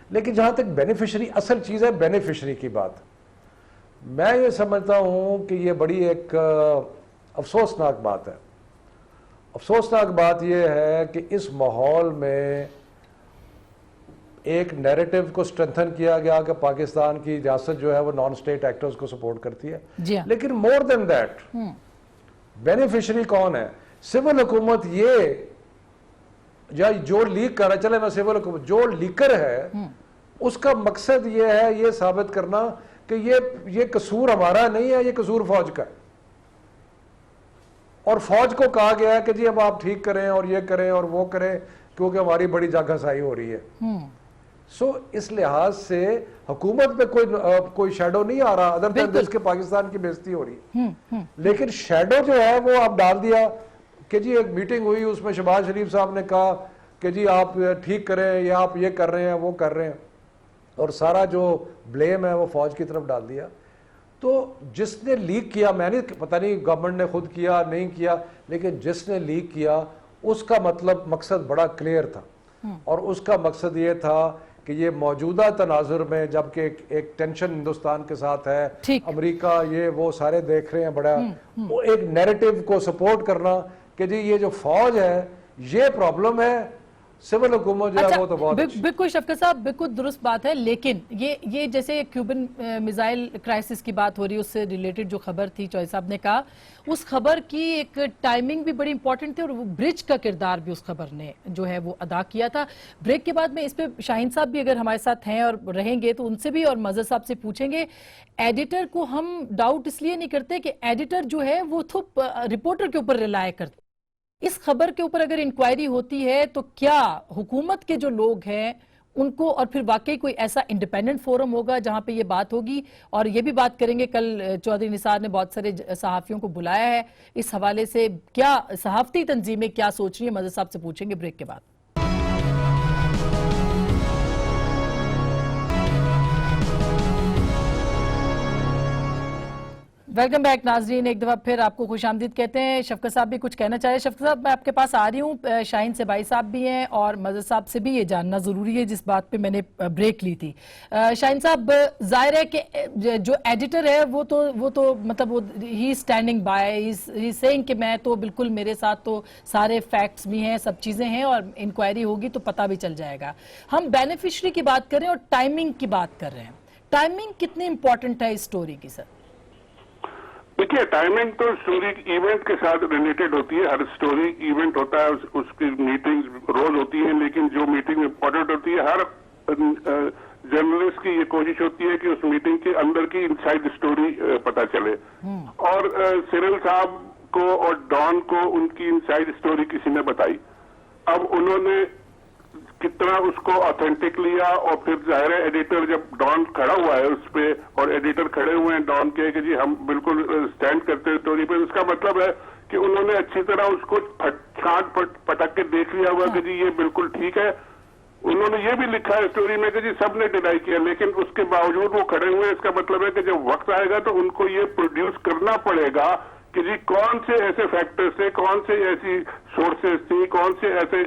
لیکن جہاں تک بینیفیشری، اصل چیز ہے بینیفیشری کی بات، میں یہ سمجھتا ہوں کہ یہ بڑی ایک افسوسناک بات ہے. افسوسناک بات یہ ہے کہ اس ماحول میں ایک نیریٹو کو سٹرینتھن کیا گیا کہ پاکستان کی ریاست جو ہے وہ نان سٹیٹ ایکٹرز کو سپورٹ کرتی ہے. لیکن مور دین دیٹ بینیفیشری کون ہے؟ سول حکومت. یہ جو لیک کر رہا ہے، چلے میں سول حکومت، جو لیکر ہے اس کا مقصد یہ ہے یہ ثابت کرنا کہ یہ قصور ہمارا نہیں ہے، یہ قصور فوج کا ہے. اور فوج کو کہا گیا ہے کہ جی اب آپ ٹھیک کریں اور یہ کریں اور وہ کریں کیونکہ ہماری بڑی جاگھسائی ہو رہی ہے. سو اس لحاظ سے حکومت پہ کوئی شیڈو نہیں آ رہا ادر دین دس کہ پاکستان کی بےزتی ہو رہی ہے. لیکن شیڈو جو ہے وہ آپ ڈال دیا کہ جی ایک میٹنگ ہوئی، اس میں شہباز شریف صاحب نے کہا کہ جی آپ ٹھیک کریں یا آپ یہ کر رہے ہیں وہ کر رہے ہیں، اور سارا جو بلیم ہے وہ فوج کی طرف ڈال دیا. تو جس نے لیک کیا، میں نے پتہ نہیں گورنمنٹ نے خود کیا نہیں کیا، لیکن جس نے لیک کیا اس کا مقصد بڑا کلیئر تھا، اور اس کا مقصد یہ تھا کہ یہ موجودہ تناظر میں جبکہ ایک ٹینشن ہندوستان کے ساتھ ہے، امریکہ یہ وہ سارے دیکھ رہے ہیں بڑا، وہ ایک نیریٹو کو سپورٹ کرنا کہ جی یہ جو فوج ہے یہ پرابلم ہے، سول حکومت جو ہے وہ تو بہت بالکل شفقت صاحب بالکل درست بات ہے، لیکن یہ جیسے کیوبن میزائل کرائسس کی بات ہو رہی ہے، اس سے ریلیٹڈ جو خبر تھی چوہے صاحب نے کہا، اس خبر کی ایک ٹائمنگ بھی بڑی امپورٹنٹ تھی اور وہ برج کا کردار بھی اس خبر نے جو ہے وہ ادا کیا تھا۔ بریک کے بعد میں اس پہ شاہین صاحب بھی اگر ہمارے ساتھ ہیں اور رہیں گے تو ان سے بھی اور مظہر صاحب سے پوچھیں گے۔ ایڈیٹر کو ہم ڈاؤٹ اس لیے نہیں کرتے کہ ایڈیٹر جو ہے وہ تو رپورٹر کے اوپر ریلائے کرتے، اس خبر کے اوپر اگر انکوائری ہوتی ہے تو کیا حکومت کے جو لوگ ہیں ان کو، اور پھر واقعی کوئی ایسا انڈیپینڈنٹ فورم ہوگا جہاں پہ یہ بات ہوگی، اور یہ بھی بات کریں گے، کل چودھری نثار نے بہت سارے صحافیوں کو بلایا ہے اس حوالے سے، کیا صحافتی تنظیمیں کیا سوچ رہی ہیں، مظہر صاحب سے پوچھیں گے بریک کے بعد۔ ویلکم بیک ناظرین، ایک دفعہ پھر آپ کو خوش آمدید کہتے ہیں۔ شفقت صاحب بھی کچھ کہنا چاہے۔ شفقت صاحب میں آپ کے پاس آ رہی ہوں، شاہین سے بھائی صاحب بھی ہیں اور مظہر صاحب سے بھی یہ جاننا ضروری ہے جس بات پہ میں نے بریک لی تھی۔ شاہین صاحب، ظاہر ہے کہ جو ایڈیٹر ہے وہ تو مطلب he standing by, he seeing کہ میں تو بالکل، میرے ساتھ تو سارے فیکٹس بھی ہیں، سب چیزیں ہیں اور انکوائری ہوگی تو پتہ بھی چل جائے گا۔ ہم بینیفیشری کی بات کر رہے ہیں اور ٹائمنگ کی بات کر رہے ہیں، ٹائمنگ کتنی امپورٹنٹ ہے اس سٹوری کی سر؟ دیکھیے، ٹائمنگ تو اسٹوری ایونٹ کے ساتھ ریلیٹڈ ہوتی ہے، ہر اسٹوری ایونٹ ہوتا ہے، اس کی میٹنگ روز ہوتی ہیں، لیکن جو میٹنگ امپورٹنٹ ہوتی ہے، ہر جرنلسٹ کی یہ کوشش ہوتی ہے کہ اس میٹنگ کے اندر کی انسائڈ اسٹوری پتہ چلے، اور سیرل صاحب کو اور ڈان کو ان کی انسائڈ اسٹوری کسی نے بتائی، اب انہوں نے کتنا اس کو آتھینٹک لیا، اور پھر ظاہر ہے ایڈیٹر جب ڈان کھڑا ہوا ہے اس پہ اور ایڈیٹر کھڑے ہوئے ہیں ڈان کے کہ جی ہم بالکل سٹینڈ کرتے ہیں اسٹوری پہ، اس کا مطلب ہے کہ انہوں نے اچھی طرح اس کو چھانٹ پٹک کے دیکھ لیا ہوا کہ جی یہ بالکل ٹھیک ہے۔ انہوں نے یہ بھی لکھا ہے اسٹوری میں کہ جی سب نے ڈینائی کیا، لیکن اس کے باوجود وہ کھڑے ہوئے ہیں، اس کا مطلب ہے کہ جب وقت آئے گا تو ان کو یہ پروڈیوس کرنا پڑے گا کہ جی کون سے ایسے فیکٹرز تھے، کون سے ایسی سورسز تھی، کون سے ایسے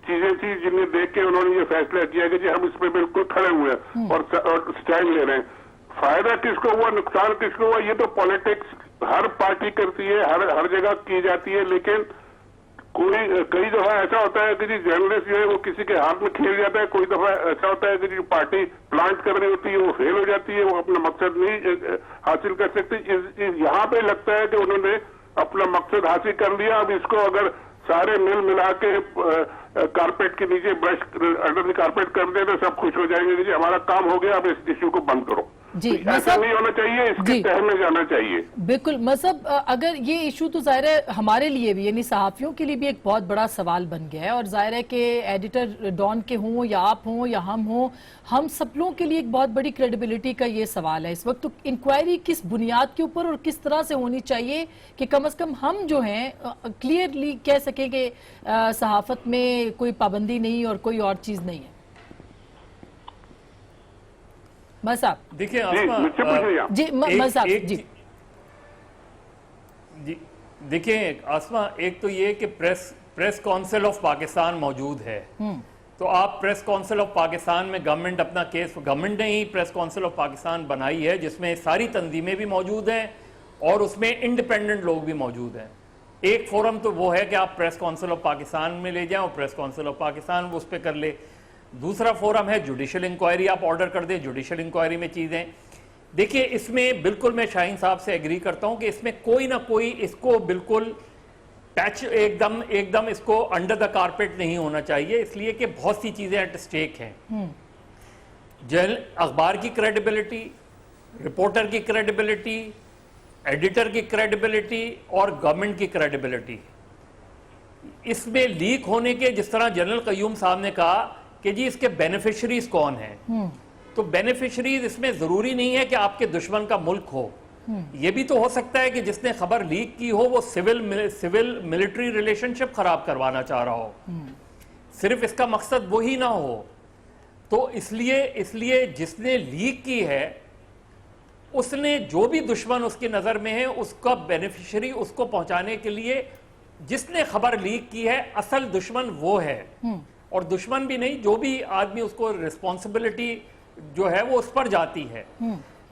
چیزیں تھی جنہیں دیکھ کے انہوں نے یہ فیصلہ کیا کہ جی ہم اس پہ بالکل کھڑے ہوئے ہیں اور سٹینڈ لے رہے ہیں۔ فائدہ کس کو ہوا، نقصان کس کو ہوا، یہ تو پالیٹکس ہر پارٹی کرتی ہے، ہر جگہ کی جاتی ہے، لیکن کئی دفعہ ایسا ہوتا ہے کہ جی جرنلسٹ جو ہے وہ کسی کے ہاتھ میں کھیل جاتا ہے، کوئی دفعہ ایسا ہوتا ہے کہ جو پارٹی پلانٹ کر رہی ہوتی ہے وہ فیل ہو جاتی ہے، وہ اپنا مقصد نہیں حاصل کر سکتی۔ یہاں پہ لگتا ہے کہ انہوں نے اپنا مقصد حاصل کر لیا، اب اس کو اگر سارے ملا کے کارپیٹ کے نیچے برش انڈر دی کارپیٹ کر دیں تو سب خوش ہو جائیں گے کہ جی ہمارا کام ہو گیا، اب اس ایشو کو بند کرو۔ جی، ایسا نہیں ہونا چاہیے، اس کی تہہ میں جانا چاہیے۔ بالکل مذہب، اگر یہ ایشو تو ظاہر ہے ہمارے لیے بھی، یعنی صحافیوں کے لیے بھی ایک بہت بڑا سوال بن گیا ہے، اور ظاہر ہے کہ ایڈیٹر ڈان کے ہوں یا آپ ہوں یا ہم ہوں، ہم سب لوگوں کے لیے ایک بہت بڑی کریڈیبلٹی کا یہ سوال ہے اس وقت۔ تو انکوائری کس بنیاد کے اوپر اور کس طرح سے ہونی چاہیے کہ کم از کم ہم جو ہیں کلیئرلی کہہ سکیں کہ صحافت میں کوئی پابندی نہیں اور کوئی اور چیز نہیں ہے؟ صاحب دیکھیں دیکھیں آسما، ایک تو یہ کہ پریس کونسل آف پاکستان موجود ہے، تو آپ پریس کونسل آف پاکستان میں گورنمنٹ اپنا کیس، گورنمنٹ نے ہی پریس کونسل آف پاکستان بنائی ہے جس میں ساری تنظیمیں بھی موجود ہیں اور اس میں انڈیپینڈنٹ لوگ بھی موجود ہیں۔ ایک فورم تو وہ ہے کہ آپ پریس کونسل آف پاکستان میں لے جائیں اور پریس کونسل آف پاکستان اس پہ کر لے۔ دوسرا فورم ہے جوڈیشل انکوائری، آپ آرڈر کر دیں، جوڈیشل انکوائری میں چیزیں دیکھیں۔ اس میں بالکل میں شاہین صاحب سے ایگری کرتا ہوں کہ اس میں کوئی نہ کوئی اس کو بالکل پیچ ایک دم اس کو انڈر دا کارپیٹ نہیں ہونا چاہیے، اس لیے کہ بہت سی چیزیں ایٹ اسٹیک ہیں۔ اخبار کی کریڈیبلٹی، رپورٹر کی کریڈیبلٹی، ایڈیٹر کی کریڈیبلٹی اور گورنمنٹ کی کریڈیبلٹی۔ اس میں لیک ہونے کے، جس طرح جنرل قیوم صاحب نے کہا کہ جی اس کے بینیفیشریز کون ہیں، تو بینیفیشریز اس میں ضروری نہیں ہے کہ آپ کے دشمن کا ملک ہو، یہ بھی تو ہو سکتا ہے کہ جس نے خبر لیک کی ہو وہ سول ملٹری ریلیشن شپ خراب کروانا چاہ رہا ہو، صرف اس کا مقصد وہی نہ ہو۔ تو اس لیے جس نے لیک کی ہے اس نے جو بھی دشمن اس کی نظر میں ہے اس کا بینیفیشری اس کو پہنچانے کے لیے، جس نے خبر لیک کی ہے اصل دشمن وہ ہے، اور دشمن بھی نہیں, جو بھی آدمی اس کو رسپانسبلٹی جو ہے وہ اس پر جاتی ہے.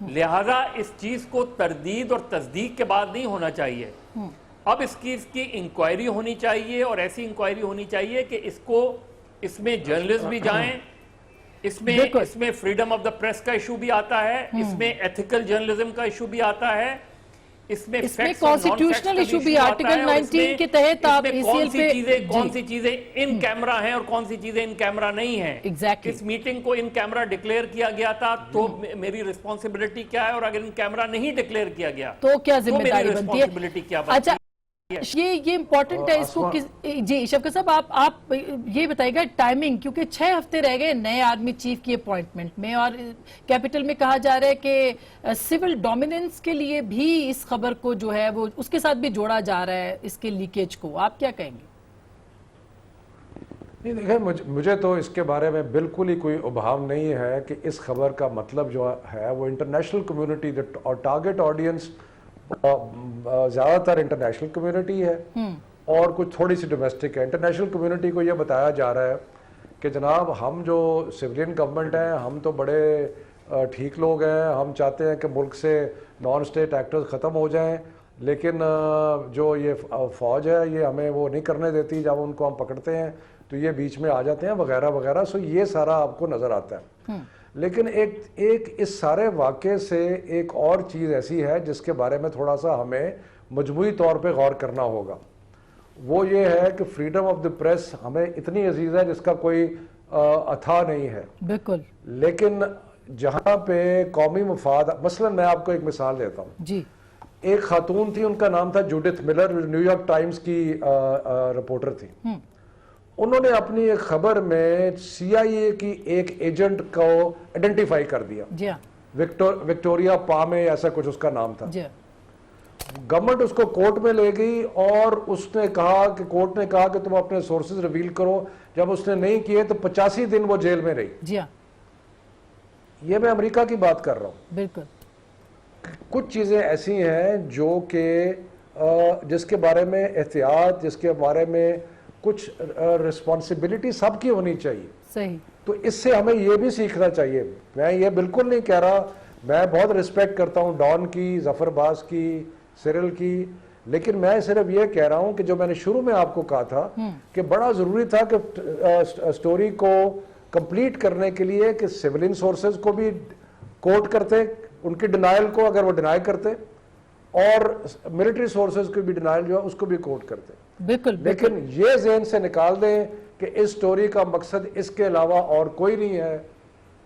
لہذا اس چیز کو تردید اور تصدیق کے بعد نہیں ہونا چاہیے. اب اس کی انکوائری ہونی چاہیے, اور ایسی انکوائری ہونی چاہیے کہ اس میں جرنلسٹ بھی جائیں, اس میں فریڈم آف دا پریس کا ایشو بھی آتا ہے, اس میں ایتھیکل جرنلزم کا ایشو بھی آتا ہے, اس میں کانسٹیٹیوشنل ایشو بھی آرٹیکل 19 کے تحت آپ کون سی چیزیں ان کیمرہ ہیں اور کون سی چیزیں ان کیمرہ نہیں ہیں. اس میٹنگ کو ان کیمرہ ڈکلیئر کیا گیا تھا تو میری رسپانسبلٹی کیا ہے, اور اگر ان کیمرہ نہیں ڈکلیئر کیا گیا تو کیا ذمہ داری میری بنتی ہے. رسپانسبلٹی کیا بنتی ہے. اچھا, یہ امپورٹنٹ ہے اس کو جی شفقت صاحب آپ یہ بتائیے گا ٹائمنگ, کیونکہ 6 ہفتے رہ گئے نئے آرمی چیف کی اپوائنٹمنٹ میں, اور کیپٹل میں کہا جا رہا ہے کہ سول ڈومیننس کے لیے بھی اس خبر کو جو ہے وہ اس کے ساتھ بھی جوڑا جا رہا ہے, اس کے لیکیج کو. آپ کیا کہیں گے؟ نہیں دیکھیں, مجھے تو اس کے بارے میں بالکل ہی کوئی ابہام نہیں ہے کہ اس خبر کا مطلب جو ہے وہ انٹرنیشنل کمیونٹی اور ٹارگٹ آڈینس زیادہ تر انٹرنیشنل کمیونٹی ہے اور کچھ تھوڑی سی ڈومیسٹک ہے. انٹرنیشنل کمیونٹی کو یہ بتایا جا رہا ہے کہ جناب ہم جو سویلین گورنمنٹ ہیں ہم تو بڑے ٹھیک لوگ ہیں, ہم چاہتے ہیں کہ ملک سے نان اسٹیٹ ایکٹرز ختم ہو جائیں, لیکن جو یہ فوج ہے یہ ہمیں وہ نہیں کرنے دیتی, جب ان کو ہم پکڑتے ہیں تو یہ بیچ میں آ جاتے ہیں وغیرہ وغیرہ. سو یہ سارا آپ کو نظر آتا ہے. لیکن ایک اس سارے واقعے سے ایک اور چیز ایسی ہے جس کے بارے میں تھوڑا سا ہمیں مجموعی طور پہ غور کرنا ہوگا. وہ یہ ہے کہ فریڈم آف دی پریس ہمیں اتنی عزیز ہے جس کا کوئی اتھا نہیں ہے. بالکل. لیکن جہاں پہ قومی مفاد, مثلا میں آپ کو ایک مثال دیتا ہوں. جی. ایک خاتون تھی, ان کا نام تھا Judith Miller, new York Times کی رپورٹر تھی. انہوں نے اپنی ایک خبر میں سی آئی اے کی ایک ایجنٹ کو آئیڈینٹیفائی کر دیا. جی ہاں. وکٹوریا پامے ایسا کچھ اس کا نام تھا. جی. گورنمنٹ اس کو کورٹ میں لے گئی اور اس نے کہا کہ کورٹ نے کہا کہ تم اپنے سورسز ریویل کرو. جب اس نے نہیں کیے تو 85 دن وہ جیل میں رہی. جی ہاں. یہ میں امریکہ کی بات کر رہا ہوں. بالکل. کچھ چیزیں ایسی ہیں جو کہ جس کے بارے میں احتیاط, جس کے بارے میں کچھ رسپانسبلٹی سب کی ہونی چاہیے. صحیح. تو اس سے ہمیں یہ بھی سیکھنا چاہیے. میں یہ بالکل نہیں کہہ رہا, میں بہت رسپیکٹ کرتا ہوں ڈان کی, ظفر باز کی, سیرل کی, لیکن میں صرف یہ کہہ رہا ہوں کہ جو میں نے شروع میں آپ کو کہا تھا کہ بڑا ضروری تھا کہ سٹوری کو کمپلیٹ کرنے کے لیے کہ سیولین سورسز کو بھی کوٹ کرتے, ان کی ڈینائل کو اگر وہ ڈینائی کرتے, اور ملٹری سورسز کو بھی ڈینائل جو ہے اس کو بھی کوٹ کرتے. بالکل. لیکن یہ ذہن سے نکال دیں کہ اس سٹوری کا مقصد اس کے علاوہ اور کوئی نہیں ہے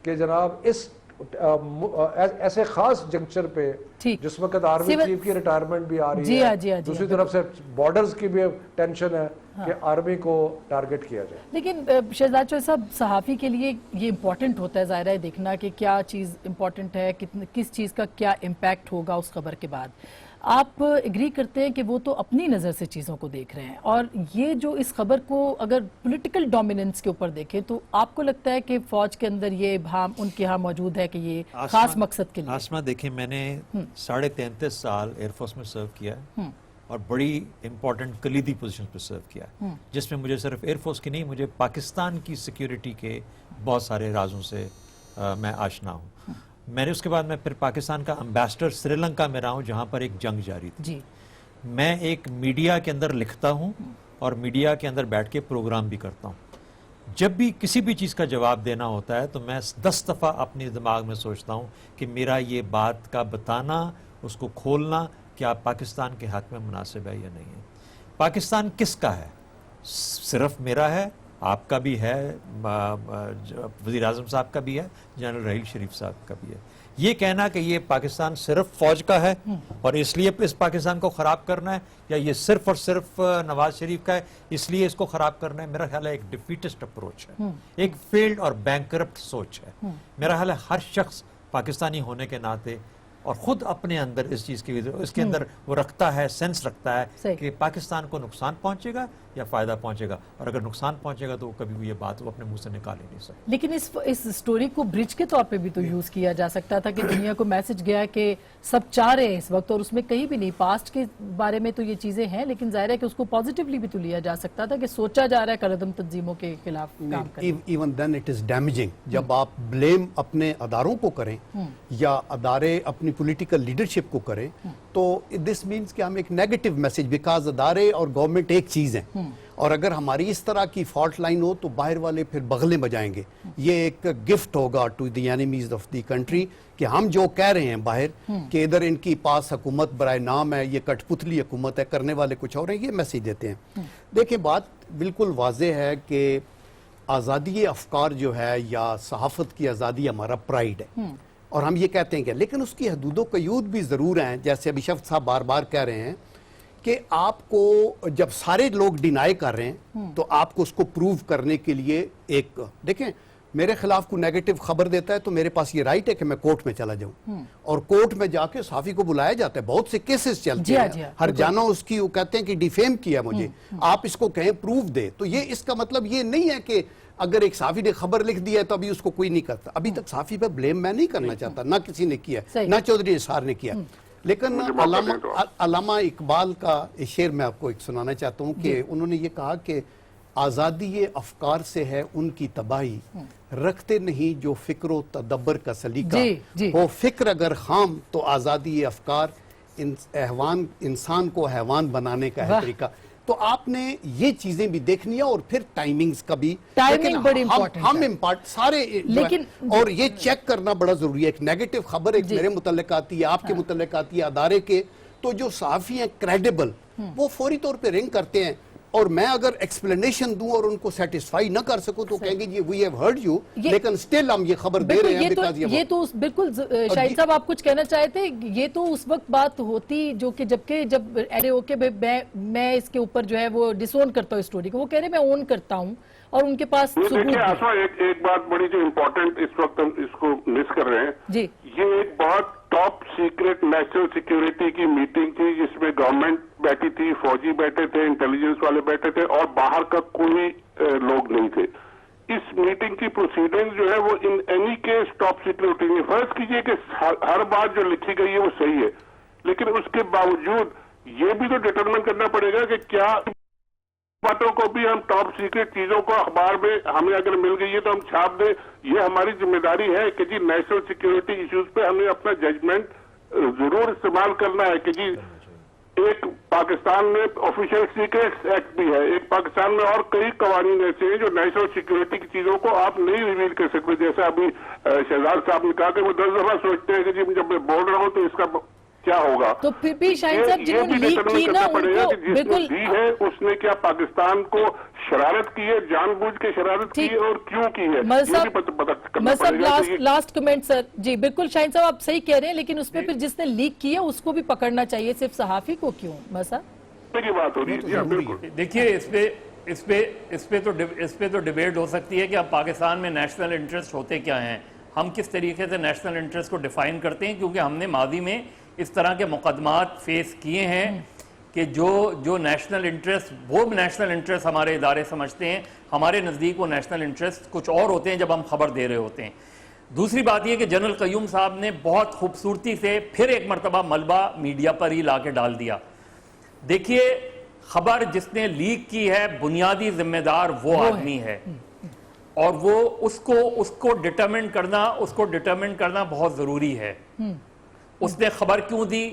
کہ جناب اس ایسے خاص جنکچر پہ جس وقت آرمی چیف کی ریٹائرمنٹ بھی آ رہی ہے, دوسری طرف سے بارڈرز کی بھی ٹینشن ہے کہ آرمی کو ٹارگٹ کیا جائے. لیکن شہزاد چوہدری صاحب, صحافی کے لیے یہ امپورٹنٹ ہوتا ہے ظاہر ہے دیکھنا کہ کیا چیز امپورٹنٹ ہے, کس چیز کا کیا امپیکٹ ہوگا اس خبر کے بعد. آپ ایگری کرتے ہیں کہ وہ تو اپنی نظر سے چیزوں کو دیکھ رہے ہیں, اور یہ جو اس خبر کو اگر پولیٹیکل ڈومیننس کے اوپر دیکھیں تو آپ کو لگتا ہے کہ فوج کے اندر یہ ابہام ان کے ہاں موجود ہے کہ یہ خاص مقصد کے لیے؟ آسما دیکھیں, میں نے 33.5 سال ایئر فورس میں سرو کیا ہے اور بڑی امپورٹنٹ کلیدی پوزیشن پہ سرو کیا ہے, جس میں مجھے صرف ایئر فورس کی نہیں, مجھے پاکستان کی سیکیورٹی کے بہت سارے رازوں سے میں آشنا ہوں. میں نے اس کے بعد میں پھر پاکستان کا امبیسڈر سری لنکا میں رہا ہوں جہاں پر ایک جنگ جاری تھی. جی. میں ایک میڈیا کے اندر لکھتا ہوں اور میڈیا کے اندر بیٹھ کے پروگرام بھی کرتا ہوں. جب بھی کسی بھی چیز کا جواب دینا ہوتا ہے تو میں 10 دفعہ اپنے دماغ میں سوچتا ہوں کہ میرا یہ بات کا بتانا, اس کو کھولنا کیا پاکستان کے حق میں مناسب ہے یا نہیں ہے. پاکستان کس کا ہے؟ صرف میرا ہے, آپ کا بھی ہے, وزیر اعظم صاحب کا بھی ہے, جنرل رحیل شریف صاحب کا بھی ہے. یہ کہنا کہ یہ پاکستان صرف فوج کا ہے اور اس لیے اس پاکستان کو خراب کرنا ہے, یا یہ صرف اور صرف نواز شریف کا ہے اس لیے اس کو خراب کرنا ہے, میرا خیال ہے ایک ڈیفیٹسٹ اپروچ ہے, ایک فیلڈ اور بینکرپٹ سوچ ہے. میرا خیال ہے ہر شخص پاکستانی ہونے کے ناطے اور خود اپنے اندر اس چیز کی اس کے اندر وہ رکھتا ہے، سینس رکھتا صحیح۔ ہے کہ پاکستان کو نقصان پہنچے گا یا فائدہ پہنچے گا، اور اگر نقصان پہنچے گا تو کبھی بھی یہ بات وہ اپنے منہ سے نکال ہی نہیں سکتا۔ لیکن اس سٹوری کو برج کے طور پہ بھی تو یوز کیا جا سکتا تھا کہ دنیا کو میسج گیا کہ سب چاہ رہے ہیں اس وقت، اور اس میں کہیں بھی نہیں، پاسٹ کے بارے میں تو یہ چیزیں ہیں لیکن ظاہر ہے کہ اس کو پازیٹیولی بھی تو لیا جا سکتا تھا کہ سوچا جا رہا ہے کالعدم تنظیموں کے خلاف کام کریں۔ Even then it is damaging جب آپ بلیم اپنے اداروں کو کریں یا ادارے اپنی پولیٹیکل لیڈرشپ کو کریں تو دس مینس کہ ہم ایک نیگیٹو میسج، بیکاز ادارے اور گورنمنٹ ایک چیز ہیں، اور اگر ہماری اس طرح کی فالٹ لائن ہو تو باہر والے پھر بغلیں بجائیں گے۔ یہ ایک گفٹ ہوگا to the enemies of the country کہ ہم جو کہہ رہے ہیں باہر کہ ادھر ان کی پاس حکومت برائے نام ہے، یہ کٹ پتلی حکومت ہے، کرنے والے کچھ اور ہیں، یہ میسج دیتے ہیں۔ دیکھیں بات بالکل واضح ہے کہ آزادی افکار جو ہے یا صحافت کی آزادی ہمارا پرائیڈ ہے، اور ہم یہ کہتے ہیں کہ لیکن اس کی حدود و قیود بھی ضرور ہیں، جیسے ابھی شفت صاحب بار بار کہہ رہے ہیں کہ آپ کو جب سارے لوگ ڈینائی کر رہے ہیں تو آپ کو اس کو پروو کرنے کے لیے ایک، دیکھیں میرے خلاف کوئی نیگیٹو خبر دیتا ہے تو میرے پاس یہ رائٹ ہے کہ میں کورٹ میں چلا جاؤں، اور کورٹ میں جا کے صحافی کو بلایا جاتا ہے، بہت سے کیسز چلتے ہیں، ہر جانا اس کی، وہ کہتے ہیں کہ ڈیفیم کیا مجھے، آپ اس کو کہیں پروف دے، تو یہ اس کا مطلب یہ نہیں ہے کہ اگر ایک صحافی نے خبر لکھ دیا ہے تو ابھی اس کو کوئی نہیں کرتا۔ ابھی تک صحافی پہ بلیم میں نہیں کرنا چاہتا، نہ کسی نے کیا، نہ چودھری نثار نے کیا، لیکن علامہ اقبال کا شعر میں آپ کو ایک سنانا چاہتا ہوں کہ انہوں نے یہ کہا کہ آزادی افکار سے ہے ان کی تباہی، رکھتے نہیں جو فکر و تدبر کا سلیقہ، وہ فکر اگر خام تو آزادی افکار انسان کو حیوان بنانے کا ہے طریقہ۔ تو آپ نے یہ چیزیں بھی دیکھنی ہے، اور پھر ٹائمنگز کا بھی، ٹائمنگ بڑی امپورٹنٹ ہے، ہم امپارٹ سارے، لیکن اور یہ چیک کرنا بڑا ضروری ہے۔ ایک نیگیٹو خبر ایک میرے متعلق آتی ہے، آپ کے متعلق آتی ہے، ادارے کے، تو جو صحافی ہیں کریڈیبل وہ فوری طور پہ رنگ کرتے ہیں، اور میں اگر ایکسپلینیشن دوں اور ان کو سیٹسفائی نہ کر سکوں تو کہیں گے جی وی ہیو ہرڈ یو، لیکن سٹل ہم یہ خبر دے رہے ہیں بیکاز یہ تو بالکل شاہد صاحب آپ کچھ کہنا چاہے تھے، یہ تو اس وقت بات ہوتی جو کہ جب ایرے ہو کے میں اس کے اوپر جو ہے وہ ڈس اون کرتا ہوں اسٹوری کو، وہ کہہ رہے میں اون کرتا ہوں اور ان کے پاس ثبوت بھی۔ دیکھیے آسما، ایک بات بڑی جو امپورٹنٹ اس وقت ہم اس کو مس کر رہے ہیں، جی یہ ایک بہت ٹاپ سیکرٹ نیشنل سیکیورٹی کی میٹنگ تھی جس میں گورنمنٹ بیٹھی تھی، فوجی بیٹھے تھے، انٹیلیجنس والے بیٹھے تھے، اور باہر کا کوئی لوگ نہیں تھے۔ اس میٹنگ کی پروسیڈنگ جو ہے وہ in any case top secret ہے۔ فرض کیجئے کہ ہر بات جو لکھی گئی ہے وہ صحیح ہے، لیکن اس کے باوجود یہ بھی تو ڈٹرمن کرنا پڑے گا کہ کیا باتوں کو بھی ہم ٹاپ سیکرٹ چیزوں کو اخبار میں ہمیں اگر مل گئی ہے تو ہم چھاپ دیں۔ یہ ہماری ذمہ داری ہے کہ جی نیشنل سیکیورٹی ایشوز پہ ہمیں اپنا ججمنٹ ضرور استعمال کرنا ہے کہ جی ایک پاکستان میں آفیشیل سیکریٹس ایکٹ بھی ہے، ایک پاکستان میں اور کئی قوانین ایسے ہیں جو نیشنل سیکیورٹی کی چیزوں کو آپ نہیں ریویل کر سکتے، جیسا ابھی شہزاد صاحب نے کہا کہ وہ 10 دفعہ سوچتے ہیں کہ جی جب میں بول رہا ہوں تو اس کا کیا ہوگا۔ تو پھر بھی شاہین صاحب جنہوں نے لیک کی نا ان کو بالکل دی ہے اس نے کیا پاکستان کو شرارت کی ہے، جان بوجھ کے شرارت کی ہے اور کیوں کی ہے، یہ بھی پتہ کرنا پڑے گا۔ لاسٹ کمنٹ سر جی بالکل شاہین صاحب آپ صحیح کہہ رہے ہیں، لیکن اس پہ پھر جس نے لیک کیا اس کو بھی پکڑنا چاہیے، صرف صحافی کو کیوں؟ صاحب کی بات ہو رہی ہے بالکل۔ دیکھیے اس پہ تو ڈیبیٹ ہو سکتی ہے کہ اب پاکستان میں نیشنل انٹرسٹ ہوتے کیا ہیں، ہم کس طریقے سے نیشنل انٹرسٹ کو ڈیفائن کرتے ہیں، کیونکہ ہم نے ماضی میں اس طرح کے مقدمات فیس کیے ہیں کہ جو نیشنل انٹرسٹ، وہ نیشنل انٹرسٹ ہمارے ادارے سمجھتے ہیں، ہمارے نزدیک وہ نیشنل انٹرسٹ کچھ اور ہوتے ہیں جب ہم خبر دے رہے ہوتے ہیں۔ دوسری بات یہ کہ جنرل قیوم صاحب نے بہت خوبصورتی سے پھر ایک مرتبہ ملبہ میڈیا پر ہی لا کے ڈال دیا۔ دیکھیے خبر جس نے لیک کی ہے بنیادی ذمہ دار وہ آدمی ہے، اور وہ اس کو ڈٹرمن کرنا بہت ضروری ہے۔ اس نے خبر کیوں دی،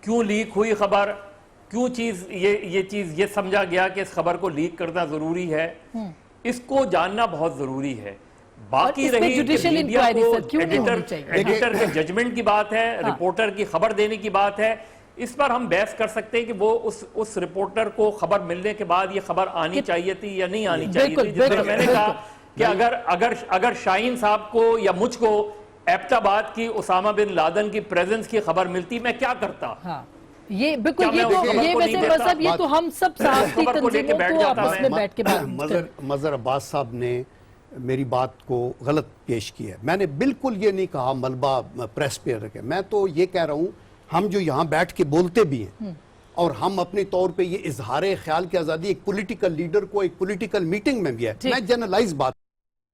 کیوں لیک ہوئی خبر، کیوں یہ سمجھا گیا کہ اس خبر کو لیک کرنا ضروری ہے، اس کو جاننا بہت ضروری ہے۔ باقی رہی میڈیا کو ایڈیٹر کے ججمنٹ کی بات ہے، رپورٹر کی خبر دینے کی بات ہے، اس پر ہم بحث کر سکتے ہیں کہ وہ اس رپورٹر کو خبر ملنے کے بعد یہ خبر آنی چاہیے تھی یا نہیں آنی چاہیے تھی۔ جس طرح میں نے کہا کہ اگر شاہین صاحب کو یا مجھ کو ایبٹ آباد کی اسامہ بن لادن کی پریزنس کی خبر ملتی، میں کیا کرتا؟ یہ بالکل یہ ویسے مذہب یہ تو ہم سب صحافتی تنظیموں کو آپس میں بیٹھ کے مظہر عباس صاحب نے میری بات کو غلط پیش کیا ہے. میں نے بالکل یہ نہیں کہا ملبہ پریس پہ رکھے. میں تو یہ کہہ رہا ہوں ہم جو یہاں بیٹھ کے بولتے بھی ہیں اور ہم اپنی طور پہ یہ اظہار خیال کی آزادی ایک پولیٹیکل لیڈر کو ایک پولیٹیکل میٹنگ میں بھی ہے. میں جنرلائز بات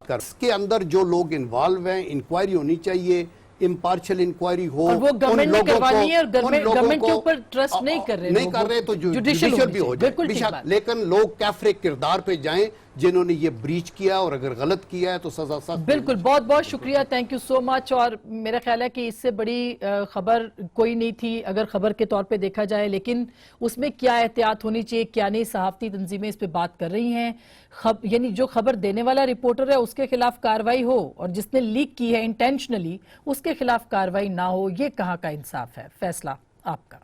کر اس کے اندر جو لوگ انوالو ہیں انکوائری ہونی چاہیے, امپارشل انکوائری ہو. اور وہ گورنمنٹ نے کروانی ہے اور گورنمنٹ کے اوپر ٹرسٹ نہیں کر رہے تو جوڈیشل بھی ہو جائے. لیکن لوگ کیفر کردار پہ جائیں جنہوں نے یہ بریچ کیا اور اگر غلط کیا ہے تو سزا سخت. بالکل, بہت بہت شکریہ, تھینک یو سو مچ. اور میرا خیال ہے کہ اس سے بڑی خبر کوئی نہیں تھی اگر خبر کے طور پہ دیکھا جائے, لیکن اس میں کیا احتیاط ہونی چاہیے, کیا نہیں. صحافتی تنظیمیں اس پہ بات کر رہی ہیں, یعنی جو خبر دینے والا رپورٹر ہے اس کے خلاف کارروائی ہو اور جس نے لیک کی ہے انٹینشنلی اس کے خلاف کارروائی نہ ہو, یہ کہاں کا انصاف ہے؟ فیصلہ آپ کا.